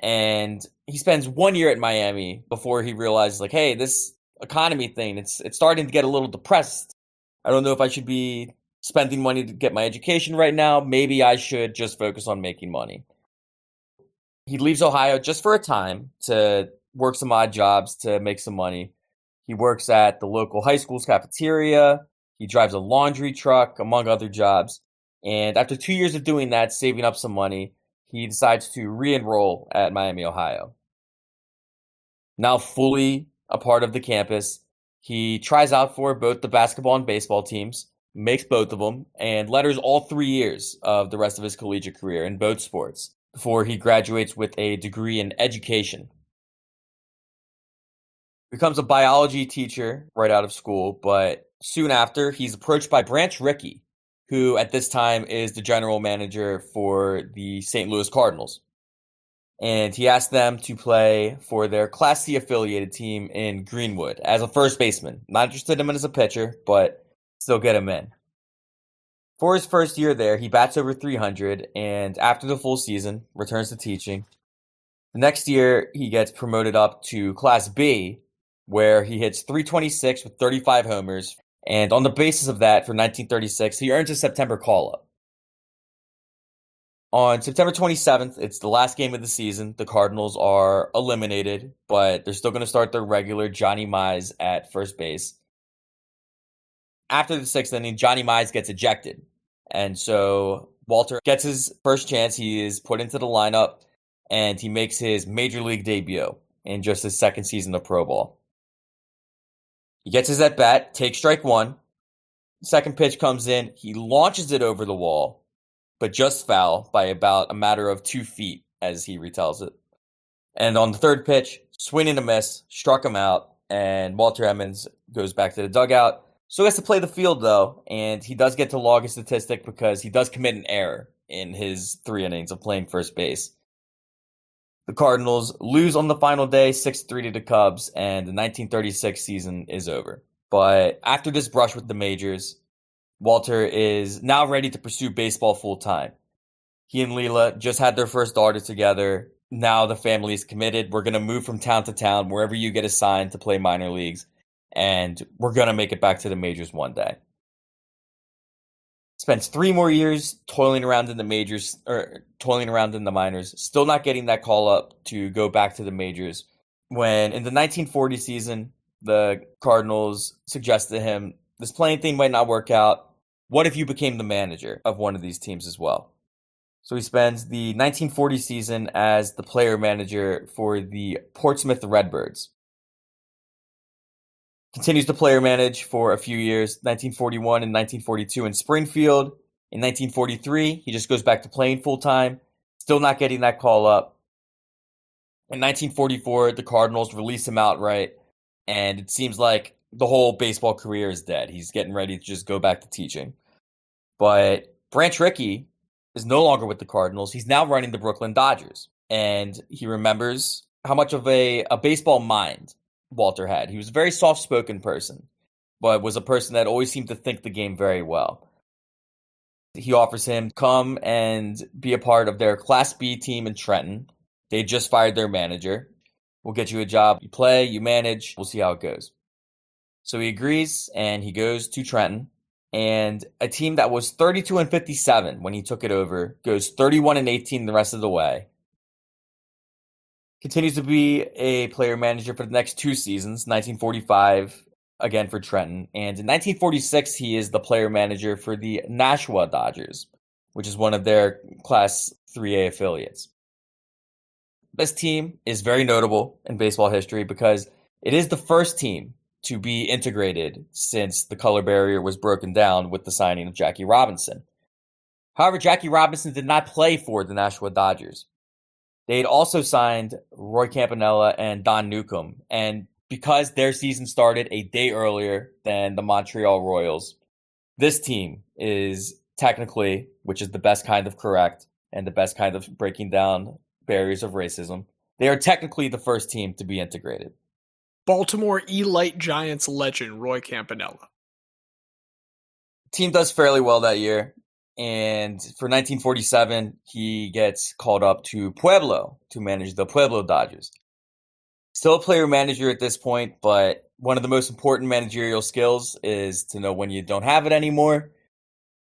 and he spends 1 year at Miami before he realizes, like, hey, this economy thing, it's starting to get a little depressed. I don't know if I should be spending money to get my education right now. Maybe I should just focus on making money. He leaves Ohio just for a time to work some odd jobs to make some money. He works at the local high school's cafeteria. He drives a laundry truck, among other jobs. And after 2 years of doing that, saving up some money, he decides to re-enroll at Miami, Ohio. Now fully a part of the campus, he tries out for both the basketball and baseball teams, makes both of them, and letters all 3 years of the rest of his collegiate career in both sports before he graduates with a degree in education. Becomes a biology teacher right out of school, but soon after, he's approached by Branch Rickey, who at this time is the general manager for the St. Louis Cardinals. And he asked them to play for their Class C affiliated team in Greenwood as a first baseman. Not interested in him as a pitcher, but still get him in. For his first year there, he bats over 300, and after the full season, returns to teaching. The next year, he gets promoted up to Class B, where he hits 326 with 35 homers, and on the basis of that, for 1936, he earns a September call-up. On September 27th, it's the last game of the season. The Cardinals are eliminated, but they're still going to start their regular Johnny Mize at first base. After the sixth inning, Johnny Mize gets ejected, and so Walter gets his first chance. He is put into the lineup, and he makes his major league debut in just his second season of pro ball. He gets his at-bat, takes strike one. Second pitch comes in. He launches it over the wall, but just foul by about a matter of 2 feet, as he retells it. And on the third pitch, swing and a miss, struck him out, and Walter Emmons goes back to the dugout. So he has to play the field, though, and he does get to log a statistic because he does commit an error in his 3 innings of playing first base. The Cardinals lose on the final day, 6-3 to the Cubs, and the 1936 season is over. But after this brush with the majors, Walter is now ready to pursue baseball full-time. He and Leela just had their first daughter together. Now the family is committed. We're going to move from town to town, wherever you get assigned to play minor leagues, and we're going to make it back to the majors one day. Spends 3 more years toiling around in the majors, or toiling around in the minors, still not getting that call up to go back to the majors. When in the 1940 season, the Cardinals suggested to him, this playing thing might not work out. What if you became the manager of one of these teams as well? So he spends the 1940 season as the player manager for the Portsmouth Redbirds. Continues to player manage for a few years, 1941 and 1942 in Springfield. In 1943, he just goes back to playing full-time, still not getting that call up. In 1944, the Cardinals release him outright, and it seems like the whole baseball career is dead. He's getting ready to just go back to teaching. But Branch Rickey is no longer with the Cardinals. He's now running the Brooklyn Dodgers, and he remembers how much of a baseball mind Walter had. He was a very soft-spoken person, but was a person that always seemed to think the game very well. He offers him to come and be a part of their Class B team in Trenton. They just fired their manager. We'll get you a job. You play, you manage. We'll see how it goes. So he agrees, and he goes to Trenton. And a team that was 32-57 when he took it over goes 31-18 the rest of the way. Continues to be a player manager for the next 2 seasons, 1945, again for Trenton. And in 1946, he is the player manager for the Nashua Dodgers, which is one of their Class 3A affiliates. This team is very notable in baseball history because it is the first team to be integrated since the color barrier was broken down with the signing of Jackie Robinson. However, Jackie Robinson did not play for the Nashua Dodgers. They had also signed Roy Campanella and Don Newcomb, and because their season started a day earlier than the Montreal Royals, this team is technically, which is the best kind of correct and the best kind of breaking down barriers of racism, they are technically the first team to be integrated. Baltimore Elite Giants legend Roy Campanella. Team does fairly well that year. And for 1947, he gets called up to Pueblo to manage the Pueblo Dodgers. Still a player manager at this point, but one of the most important managerial skills is to know when you don't have it anymore.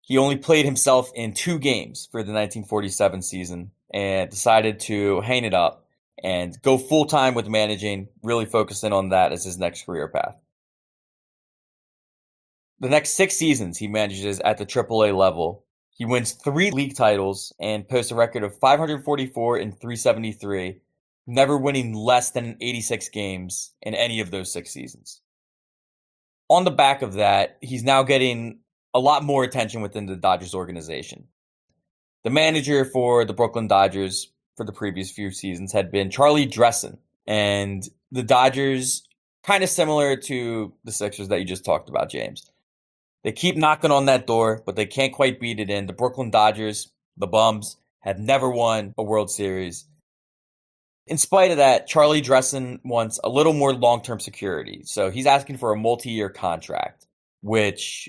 He only played himself in 2 games for the 1947 season and decided to hang it up and go full-time with managing, really focusing on that as his next career path. The next 6 seasons he manages at the AAA level. He wins 3 league titles and posts a record of 544 and 373, never winning less than 86 games in any of those 6 seasons. On the back of that, he's now getting a lot more attention within the Dodgers organization. The manager for the Brooklyn Dodgers for the previous few seasons had been Charlie Dressen, and the Dodgers, kind of similar to the Sixers that you just talked about, James. They keep knocking on that door, but they can't quite beat it in. The Brooklyn Dodgers, the Bums, had never won a World Series. In spite of that, Charlie Dressen wants a little more long-term security. So he's asking for a multi-year contract, which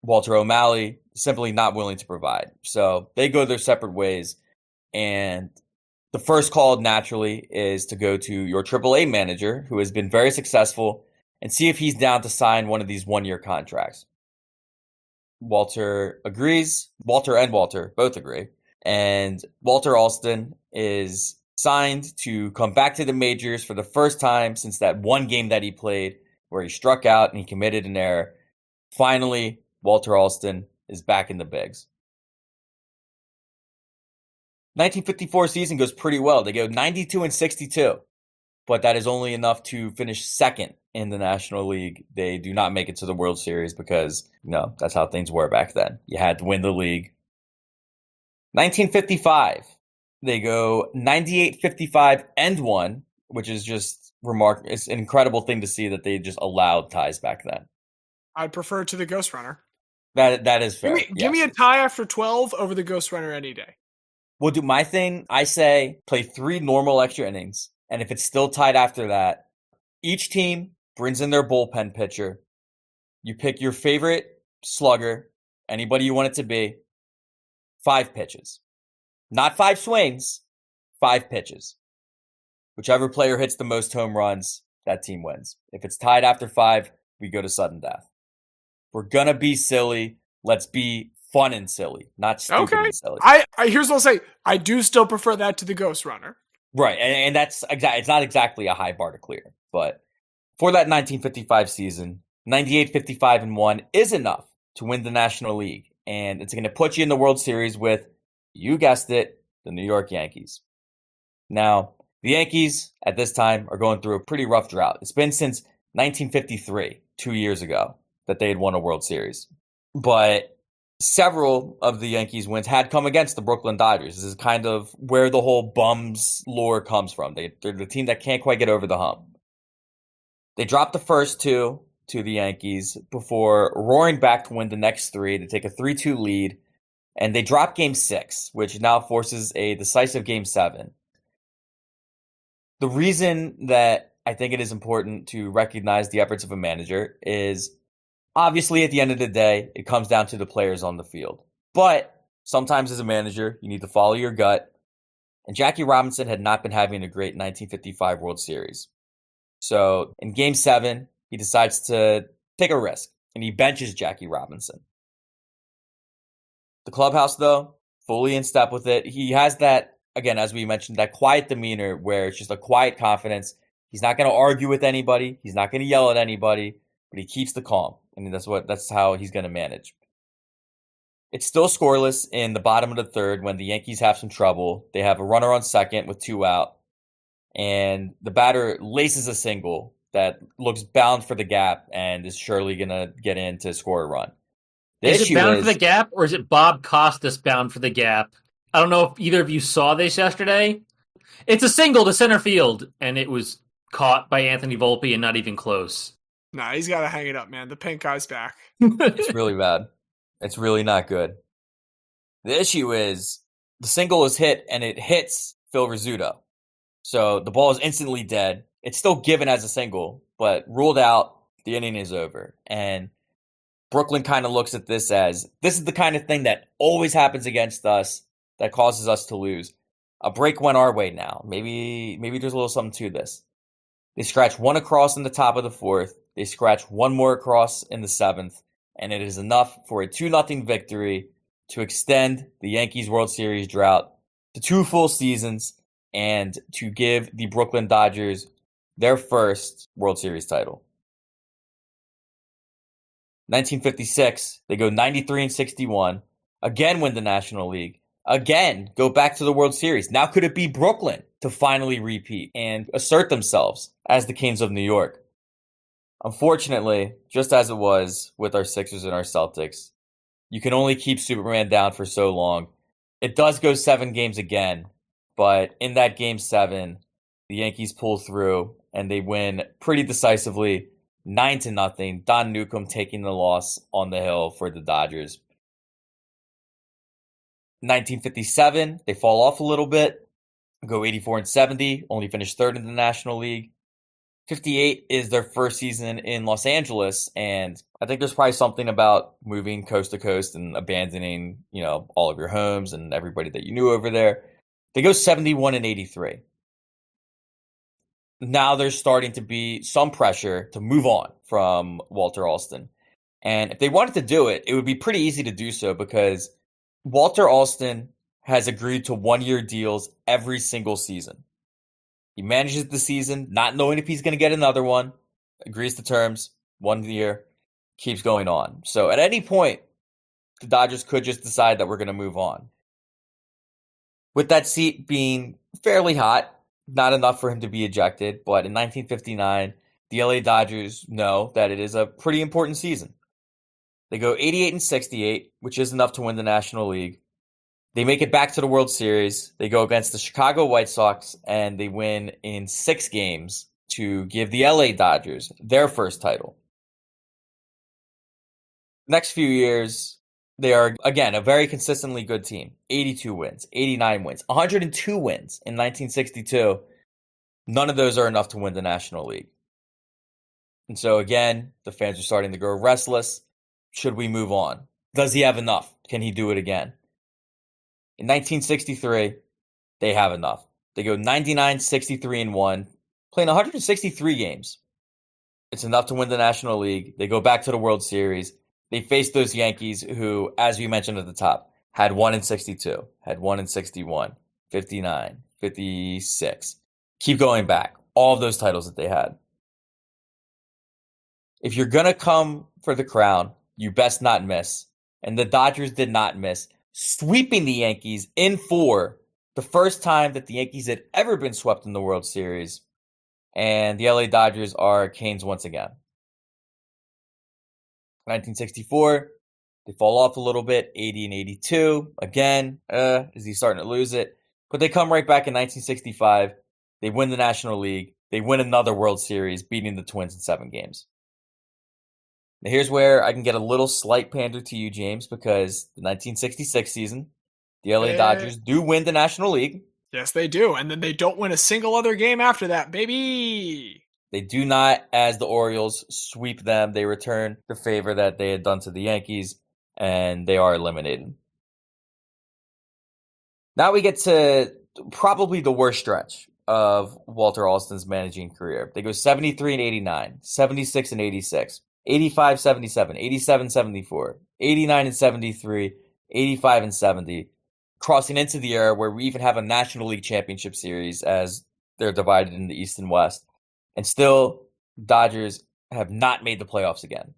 Walter O'Malley is simply not willing to provide. So they go their separate ways. And the first call naturally is to go to your AAA manager, who has been very successful, and see if he's down to sign one of these one-year contracts. Walter agrees. Walter and Walter both agree. And Walter Alston is signed to come back to the majors for the first time since that one game that he played where he struck out and he committed an error. Finally, Walter Alston is back in the bigs. 1954 season goes pretty well. They go 92 and 62, but that is only enough to finish second in the National League. They do not make it to the World Series because, that's how things were back then. You had to win the league. 1955, they go 98, 55, and 1, which is just remarkable. It's an incredible thing to see that they just allowed ties back then. I'd prefer to the Ghost Runner. That is fair. Give me a tie after 12 over the Ghost Runner any day. We'll do my thing. I say play 3 normal extra innings, and if it's still tied after that, each team brings in their bullpen pitcher. You pick your favorite slugger, anybody you want it to be, 5 pitches. Not 5 swings, 5 pitches. Whichever player hits the most home runs, that team wins. If it's tied after 5, we go to sudden death. We're going to be silly. Let's be fun and silly, not stupid and silly. Here's what I'll say. I do still prefer that to the Ghost Runner. Right, and that's exactly. It's not exactly a high bar to clear, but for that 1955 season, 98, 55, and 1 is enough to win the National League, and it's going to put you in the World Series with, you guessed it, the New York Yankees. Now, the Yankees at this time are going through a pretty rough drought. It's been since 1953, 2 years ago, that they had won a World Series. But several of the Yankees' wins had come against the Brooklyn Dodgers. This is kind of where the whole bums lore comes from. They're the team that can't quite get over the hump. They dropped the first 2 to the Yankees before roaring back to win the next 3 to take a 3-2 lead. And they drop Game 6, which now forces a decisive Game 7. The reason that I think it is important to recognize the efforts of a manager is, obviously, at the end of the day, it comes down to the players on the field. But sometimes as a manager, you need to follow your gut. And Jackie Robinson had not been having a great 1955 World Series. So in Game 7, he decides to take a risk, and he benches Jackie Robinson. The clubhouse, though, fully in step with it. He has that, again, as we mentioned, that quiet demeanor where it's just a quiet confidence. He's not going to argue with anybody. He's not going to yell at anybody, but he keeps the calm. And that's how he's going to manage. It's still scoreless in the bottom of the third when the Yankees have some trouble. They have a runner on second with 2 out. And the batter laces a single that looks bound for the gap and is surely going to get in to score a run. Is it bound for the gap, or is it Bob Costas bound for the gap? I don't know if either of you saw this yesterday. It's a single to center field, and it was caught by Anthony Volpe and not even close. Nah, he's got to hang it up, man. The pink guy's back. It's really bad. It's really not good. The issue is the single is hit and it hits Phil Rizzuto. So the ball is instantly dead. It's still given as a single, but ruled out, the inning is over. And Brooklyn kind of looks at this as, this is the kind of thing that always happens against us that causes us to lose. A break went our way now. Maybe there's a little something to this. They scratch one across in the top of the fourth. They scratch one more across in the seventh. And it is enough for a 2-0 victory to extend the Yankees World Series drought to 2 full seasons and to give the Brooklyn Dodgers their first World Series title. 1956, they go 93-61, again win the National League, again go back to the World Series. Now could it be Brooklyn to finally repeat and assert themselves as the Kings of New York? Unfortunately, just as it was with our Sixers and our Celtics, you can only keep Superman down for so long. It does go 7 games again, but in that game 7, the Yankees pull through and they win pretty decisively, 9-0. Don Newcomb taking the loss on the hill for the Dodgers. 1957, they fall off a little bit, go 84-70, only finish 3rd in the National League. 58 is their first season in Los Angeles, and I think there's probably something about moving coast to coast and abandoning, all of your homes and everybody that you knew over there. They go 71-83. Now there's starting to be some pressure to move on from Walter Alston. And if they wanted to do it, it would be pretty easy to do so because Walter Alston has agreed to 1-year deals every single season. He manages the season, not knowing if he's going to get another one, agrees to terms, 1 year, keeps going on. So at any point, the Dodgers could just decide that we're going to move on. With that seat being fairly hot, not enough for him to be ejected, but in 1959, the LA Dodgers know that it is a pretty important season. They go 88-68, which is enough to win the National League. They make it back to the World Series. They go against the Chicago White Sox, and they win in 6 games to give the LA Dodgers their first title. Next few years, they are, again, a very consistently good team. 82 wins, 89 wins, 102 wins in 1962. None of those are enough to win the National League. And so, again, the fans are starting to grow restless. Should we move on? Does he have enough? Can he do it again? In 1963, they have enough. They go 99-63-1, playing 163 games. It's enough to win the National League. They go back to the World Series. They face those Yankees who, as we mentioned at the top, had 1-62, had 1-61, 59, 56. Keep going back. All of those titles that they had. If you're going to come for the crown, you best not miss. And the Dodgers did not miss, sweeping the Yankees in 4, the first time that the Yankees had ever been swept in the World Series. And the LA Dodgers are Canes once again. 1964, they fall off a little bit, 80-82. Again, is he starting to lose it? But they come right back in 1965. They win the National League. They win another World Series, beating the Twins in 7 games. Now here's where I can get a little slight pander to you, James, because the 1966 season, the LA Dodgers do win the National League. Yes, they do. And then they don't win a single other game after that, baby. They do not, as the Orioles sweep them. They return the favor that they had done to the Yankees, and they are eliminated. Now we get to probably the worst stretch of Walter Alston's managing career. They go 73-89, 76-86. 85-77, 87-74, 89-73, 85-70, crossing into the era where we even have a National League Championship Series as they're divided in the East and West. And still, Dodgers have not made the playoffs again.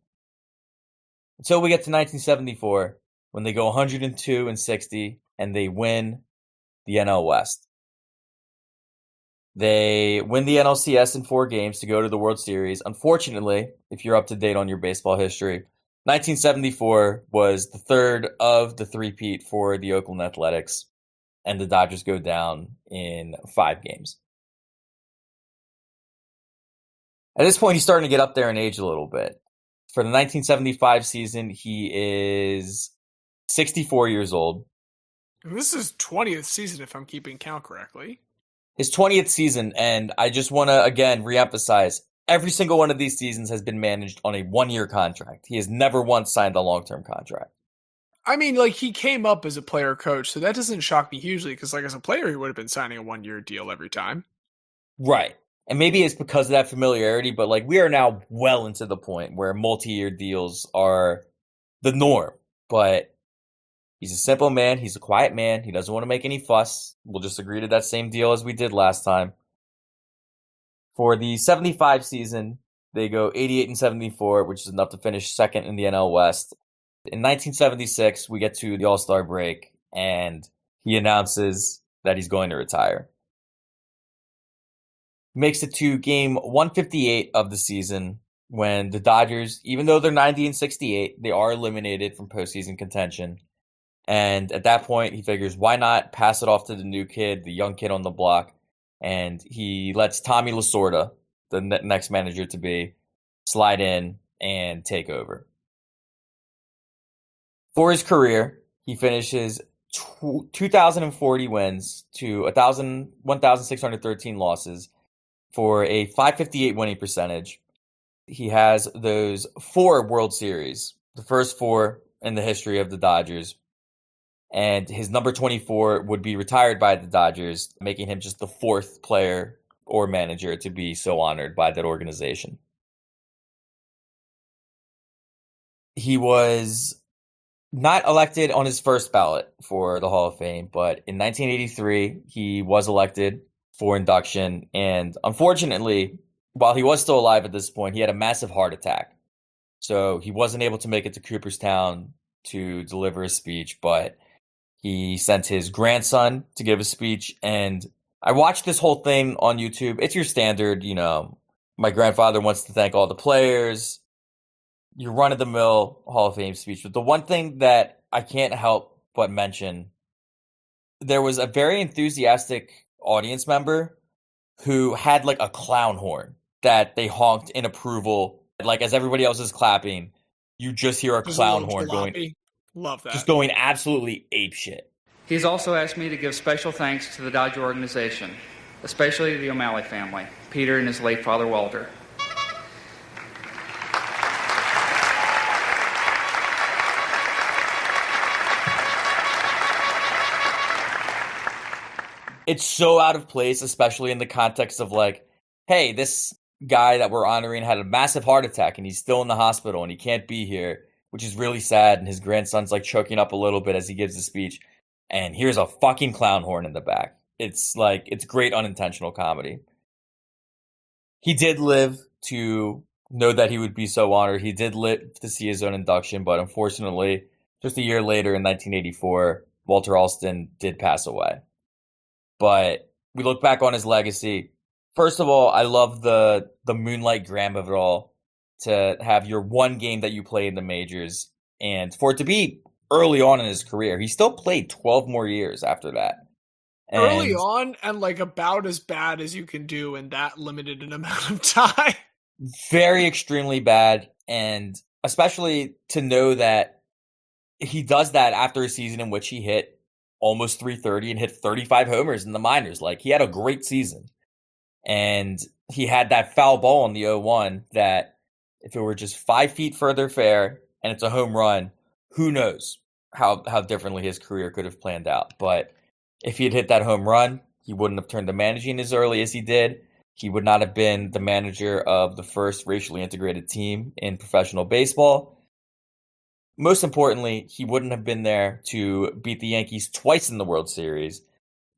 Until we get to 1974, when they go 102-60, and they win the NL West. They win the NLCS in 4 games to go to the World Series. Unfortunately, if you're up to date on your baseball history, 1974 was the third of the three-peat for the Oakland Athletics, and the Dodgers go down in 5 games. At this point, he's starting to get up there in age a little bit. For the 1975 season, he is 64 years old. And this is 20th season, if I'm keeping count correctly. His 20th season, and I just want to, again, reemphasize, every single one of these seasons has been managed on a one-year contract. He has never once signed a long-term contract. I mean, like, he came up as a player coach, so that doesn't shock me hugely, because, like, as a player, he would have been signing a one-year deal every time. Right. And maybe it's because of that familiarity, but, like, we are now well into the point where multi-year deals are the norm. But he's a simple man. He's a quiet man. He doesn't want to make any fuss. We'll just agree to that same deal as we did last time. For the 75 season, they go 88-74, which is enough to finish second in the NL West. In 1976, we get to the All-Star break, and he announces that he's going to retire. Makes it to game 158 of the season when the Dodgers, even though they're 90-68, they are eliminated from postseason contention. And at that point, he figures, why not pass it off to the new kid, the young kid on the block? And he lets Tommy Lasorda, the next manager to be, slide in and take over. For his career, he finishes 2,040 wins to 1,613 losses for a .558 winning percentage. He has those 4 World Series, the first 4 in the history of the Dodgers. And his number 24 would be retired by the Dodgers, making him just the 4th player or manager to be so honored by that organization. He was not elected on his first ballot for the Hall of Fame, but in 1983, he was elected for induction. And unfortunately, while he was still alive at this point, he had a massive heart attack. So he wasn't able to make it to Cooperstown to deliver a speech, but he sent his grandson to give a speech. And I watched this whole thing on YouTube. It's your standard, my grandfather wants to thank all the players, your run-of-the-mill Hall of Fame speech. But the one thing that I can't help but mention, there was a very enthusiastic audience member who had like a clown horn that they honked in approval. Like as everybody else is clapping, you just hear a clown horn going. Love that. Just going absolutely apeshit. He's also asked me to give special thanks to the Dodger organization, especially the O'Malley family, Peter and his late father Walter. It's so out of place, especially in the context of like, hey, this guy that we're honoring had a massive heart attack and he's still in the hospital and he can't be here, which is really sad. And his grandson's like choking up a little bit as he gives the speech. And here's a fucking clown horn in the back. It's great unintentional comedy. He did live to know that he would be so honored. He did live to see his own induction, but unfortunately, just a year later in 1984, Walter Alston did pass away. But we look back on his legacy. First of all, I love the moonlight gram of it all, to have your one game that you play in the majors, and for it to be early on in his career. He still played 12 more years after that. And early on, and like about as bad as you can do in that limited an amount of time. Very extremely bad, and especially to know that he does that after a season in which he hit almost 330 and hit 35 homers in the minors. Like, he had a great season. And he had that foul ball in the 0-1 that if it were just 5 feet further fair and it's a home run, who knows how differently his career could have planned out. But if he had hit that home run, he wouldn't have turned to managing as early as he did. He would not have been the manager of the first racially integrated team in professional baseball. Most importantly, he wouldn't have been there to beat the Yankees twice in the World Series,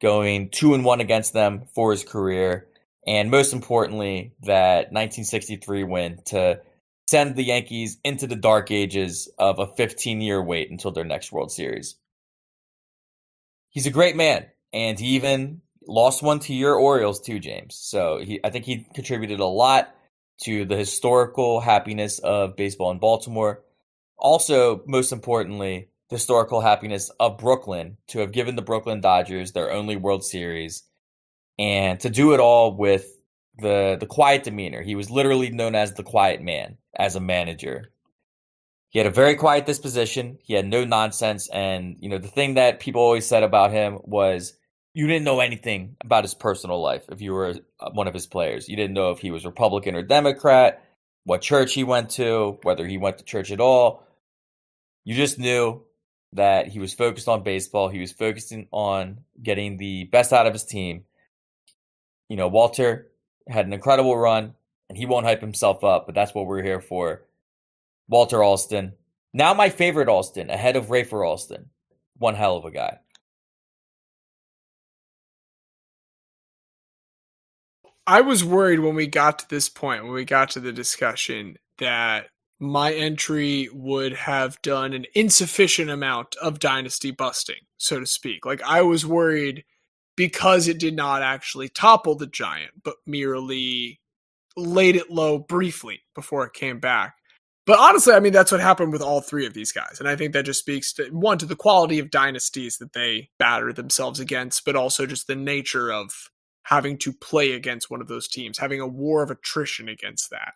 going 2-1 against them for his career. And most importantly, that 1963 win to send the Yankees into the dark ages of a 15-year wait until their next World Series. He's a great man, and he even lost one to your Orioles too, James. So I think he contributed a lot to the historical happiness of baseball in Baltimore. Also, most importantly, the historical happiness of Brooklyn to have given the Brooklyn Dodgers their only World Series, and to do it all with the quiet demeanor. He was literally known as the quiet man as a manager. He had a very quiet disposition. He had no nonsense. And, the thing that people always said about him was you didn't know anything about his personal life if you were one of his players. You didn't know if he was Republican or Democrat, what church he went to, whether he went to church at all. You just knew that he was focused on baseball. He was focusing on getting the best out of his team. Walter had an incredible run, and he won't hype himself up, but that's what we're here for. Walter Alston. Now my favorite Alston, ahead of Rafer Alston. One hell of a guy. I was worried when we got to this point, when we got to the discussion, that my entry would have done an insufficient amount of dynasty busting, so to speak. Like, I was worried because it did not actually topple the giant, but merely laid it low briefly before it came back. But honestly, I mean, that's what happened with all three of these guys. And I think that just speaks to, one, to the quality of dynasties that they batter themselves against, but also just the nature of having to play against one of those teams, having a war of attrition against that.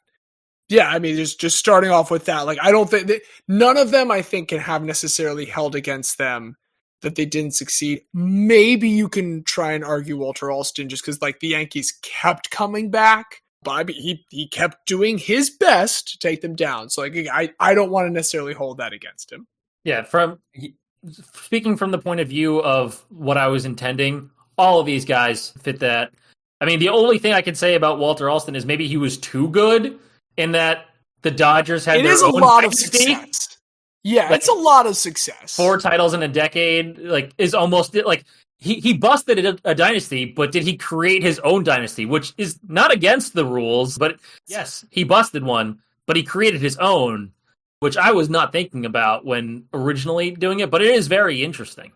Yeah, I mean, just starting off with that, like, I don't think that none of them, I think, can have necessarily held against them that they didn't succeed. Maybe you can try and argue Walter Alston just because, like, the Yankees kept coming back. But I mean, he kept doing his best to take them down. So, like, I don't want to necessarily hold that against him. Yeah, speaking from the point of view of what I was intending, all of these guys fit that. I mean, the only thing I can say about Walter Alston is maybe he was too good in that the Dodgers had their own lot of dynasty. success. Yeah, Like, it's a lot of success. 4 titles in a decade, like, is almost like he busted a dynasty, but did he create his own dynasty, which is not against the rules, but yes, he busted one, but he created his own, which I was not thinking about when originally doing it, but it is very interesting.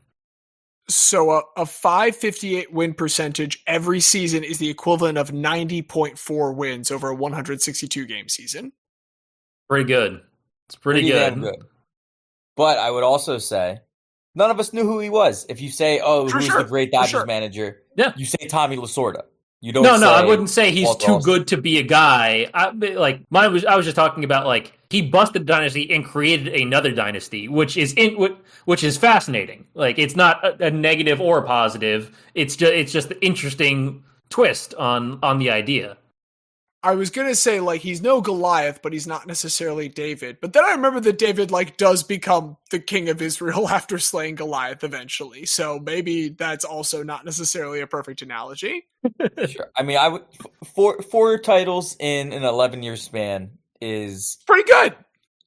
So a 558 win percentage every season is the equivalent of 90.4 wins over a 162 game season. Pretty good. It's pretty damn good. But I would also say, none of us knew who he was. If you say, who's the great Dodgers manager? Yeah. You say Tommy Lasorda. You don't. No, I wouldn't say he's Walter too Alston. good to be a guy. I was just talking about, like, he busted a dynasty and created another dynasty, which is fascinating. Like, it's not a negative or a positive. It's just an interesting twist on the idea. I was going to say, like, he's no Goliath, but he's not necessarily David. But then I remember that David, like, does become the king of Israel after slaying Goliath eventually. So maybe that's also not necessarily a perfect analogy. Sure. I mean, I would four titles in an 11-year span is pretty good.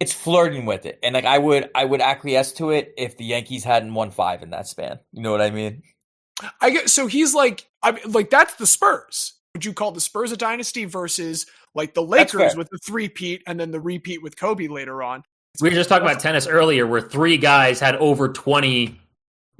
It's flirting with it. And, like, I would acquiesce to it if the Yankees hadn't won 5 in that span. You know what I mean? I get, so he's like, I mean, like, that's the Spurs. Would you call the Spurs a dynasty versus, like, the Lakers with the 3-peat and then the repeat with Kobe later on? We were just talking about tennis earlier, where 3 guys had over 20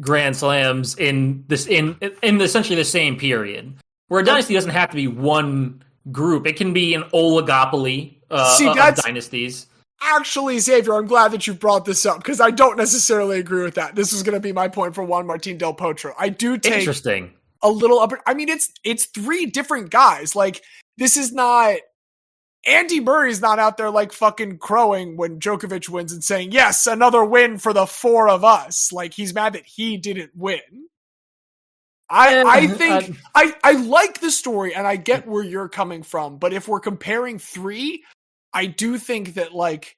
Grand Slams in essentially the same period. Where a dynasty doesn't have to be one group; it can be an oligopoly of dynasties. Actually, Xavier, I'm glad that you brought this up because I don't necessarily agree with that. This is going to be my point for Juan Martín del Potro. I do take interesting. A little up. I mean, it's 3 different guys. Like, this is not Andy Murray's not out there like fucking crowing when Djokovic wins and saying, yes, another win for the 4 of us. Like, he's mad that he didn't win. I think I like the story and I get where you're coming from, but if we're comparing 3, I do think that, like,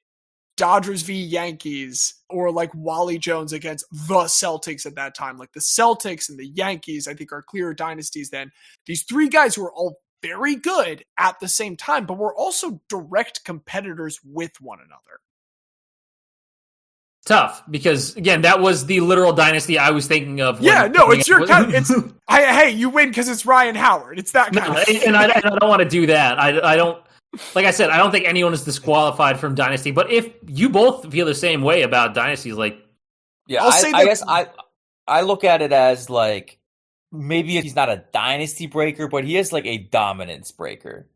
Dodgers v Yankees or, like, Wali Jones against the Celtics at that time, like the Celtics and the Yankees, I think are clearer dynasties than these 3 guys who are all very good at the same time, but we're also direct competitors with one another. Tough, because again, that was the literal dynasty I was thinking of. Yeah, no, it's your kind. Hey, you win because it's Ryan Howard. It's that kind of thing. And I don't want to do that. I don't. Like I said, I don't think anyone is disqualified from Dynasty. But if you both feel the same way about Dynasties, like, yeah, I guess I look at it as, like, maybe he's not a dynasty breaker, but he is, like, a dominance breaker.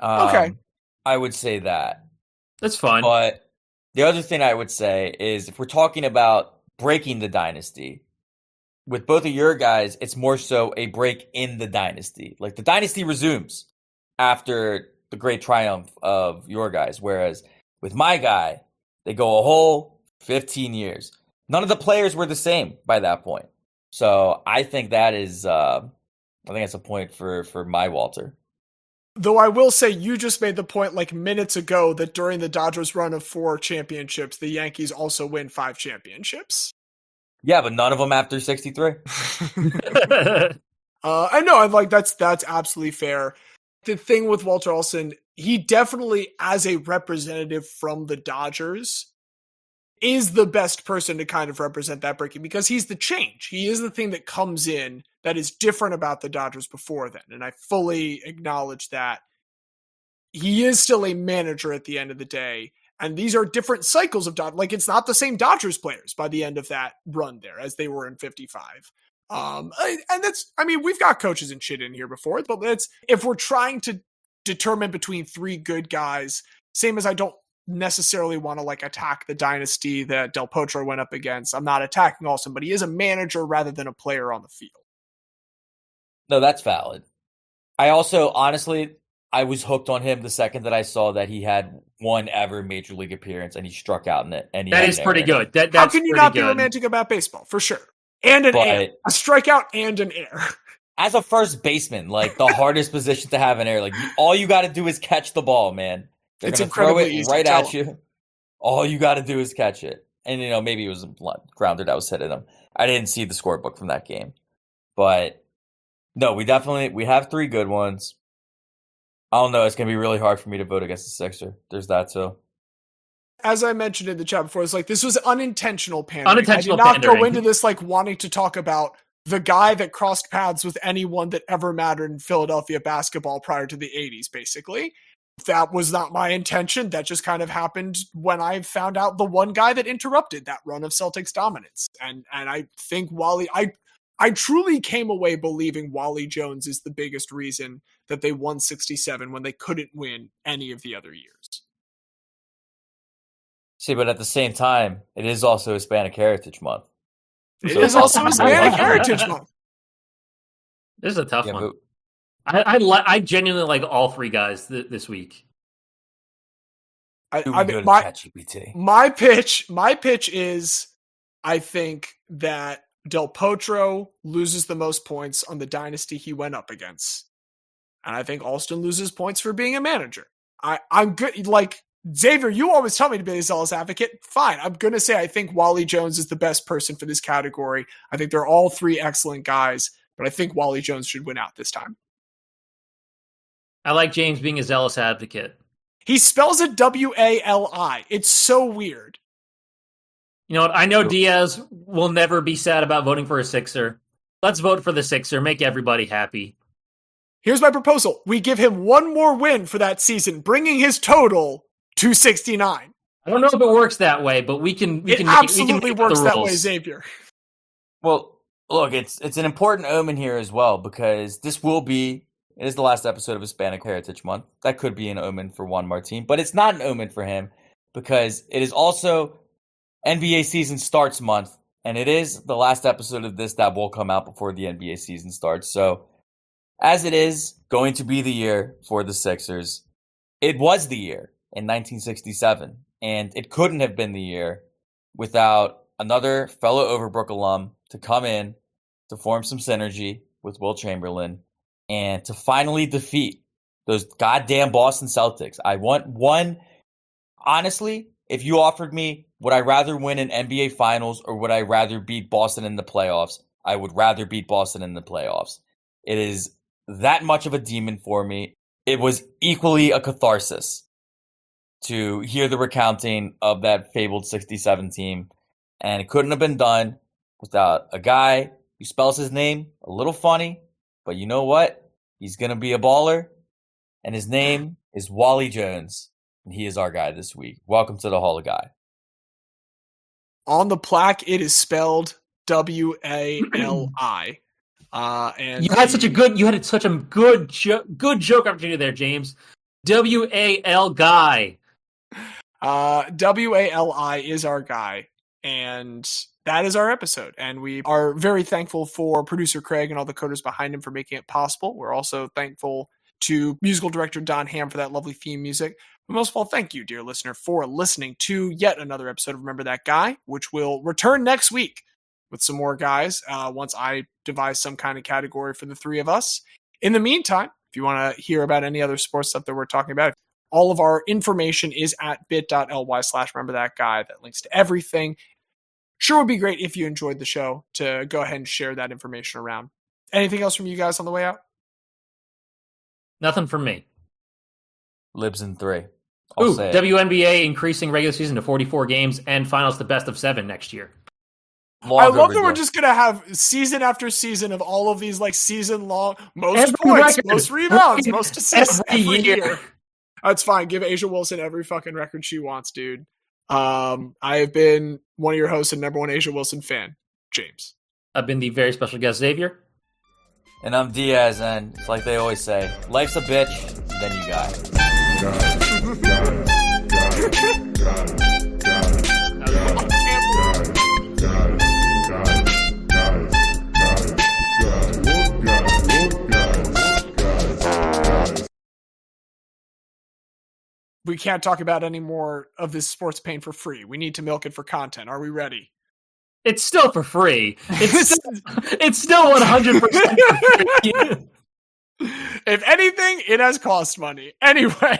Okay, I would say that. That's fine. But the other thing I would say is, if we're talking about breaking the dynasty, with both of your guys, it's more so a break in the dynasty. Like, the dynasty resumes after the great triumph of your guys. Whereas with my guy, They go a whole 15 years. None of the players were the same by that point. So I think that is, I think that's a point for my Walter. Though I will say you just made the point like minutes ago that during the Dodgers' run of 4 championships, the Yankees also win 5 championships. Yeah, but none of them after 63. I know, I'm like, that's absolutely fair. The thing with Walter Alston, he definitely, as a representative from the Dodgers, is the best person to kind of represent that breaking because he's the change. He is the thing that comes in that is different about the Dodgers before then. And I fully acknowledge that. He is still a manager at the end of the day. And these are different cycles of Dodgers. Like, it's not the same Dodgers players by the end of that run there as they were in 55. And that's, I mean, we've got coaches and shit in here before, but if we're trying to determine between 3 good guys, same as I don't necessarily want to like attack the dynasty that Del Potro went up against. I'm not attacking Alston, but he is a manager rather than a player on the field. No, that's valid. I also, honestly, I was hooked on him the second that I saw that he had one ever major league appearance and he struck out in it. And that is pretty good. That's how can you not be good. Romantic about baseball? For sure. And an air. A strikeout and an air. As a first baseman, like the hardest position to have in air, like all you got to do is catch the ball, man. They're going to throw it right at you. All you got to do is catch it. And, you know, maybe it was a grounder that was hitting him. I didn't see the scorebook from that game. But, no, we have 3 good ones. I don't know. It's going to be really hard for me to vote against the Sixer. There's that, too. As I mentioned in the chat before, it's like this was unintentional pandering. Unintentional I did not pandering. go into this like wanting to talk about the guy that crossed paths with anyone that ever mattered in Philadelphia basketball prior to the 80s, basically. That was not my intention. That just kind of happened when I found out the one guy that interrupted that run of Celtics dominance. And I think I truly came away believing Wali Jones is the biggest reason that they won 67 when they couldn't win any of the other years. See, but at the same time, it is also Hispanic Heritage Month. It is also Hispanic Heritage Month. This is a tough one. I genuinely like all 3 guys this week. My pitch is, I think that Del Potro loses the most points on the dynasty he went up against, and I think Alston loses points for being a manager. I'm good. Like Xavier, you always tell me to be a zealous advocate. Fine, I'm gonna say I think Wali Jones is the best person for this category. I think they're all 3 excellent guys, but I think Wali Jones should win out this time. I like James being a zealous advocate. He spells it W-A-L-I. It's so weird. You know what? I know Diaz will never be sad about voting for a Sixer. Let's vote for the Sixer. Make everybody happy. Here's my proposal. We give him one more win for that season, bringing his total to 69. I don't know if it works that way, but we can. It absolutely works that way, Xavier. Well, look, it's an important omen here as well because it is the last episode of Hispanic Heritage Month. That could be an omen for Juan Martín, but it's not an omen for him because it is also NBA season starts month, and it is the last episode of this that will come out before the NBA season starts. So, as it is going to be the year for the Sixers, it was the year in 1967, and it couldn't have been the year without another fellow Overbrook alum to come in to form some synergy with Will Chamberlain and to finally defeat those goddamn Boston Celtics. I want one. Honestly, if you offered me, would I rather win an NBA Finals or would I rather beat Boston in the playoffs? I would rather beat Boston in the playoffs. It is that much of a demon for me. It was equally a catharsis to hear the recounting of that fabled 67 team. And it couldn't have been done without a guy who spells his name a little funny, but you know what? He's going to be a baller. And his name is Wali Jones. And he is our guy this week. Welcome to the Hall of Guy. On the plaque, it is spelled W-A-L-I. And you had such a good joke opportunity there, James. W-A-L guy. W-A-L-I is our guy. And that is our episode. And we are very thankful for producer Craig and all the coders behind him for making it possible. We're also thankful to musical director Don Ham for that lovely theme music. Most of all, thank you, dear listener, for listening to yet another episode of Remember That Guy, which will return next week with some more guys once I devise some kind of category for the three of us. In the meantime, if you want to hear about any other sports stuff that we're talking about, all of our information is at bit.ly/rememberthatguy. That links to everything. Sure would be great if you enjoyed the show to go ahead and share that information around. Anything else from you guys on the way out? Nothing from me. Libs in 3. WNBA increasing regular season to 44 games and finals to best of 7 next year. I love that we're just going to have season after season of all of these like season long, most points, most rebounds, most assists every year. That's fine. Give Asia Wilson every fucking record she wants, dude. I have been one of your hosts and number one Asia Wilson fan, James. I've been the very special guest, Xavier. And I'm Diaz, and it's like they always say, life's a bitch, then you got it. We can't talk about any more of this sports pain for free. We need to milk it for content. Are we ready? It's still for free. It's still 100% for free. If anything, it has cost money. Anyway.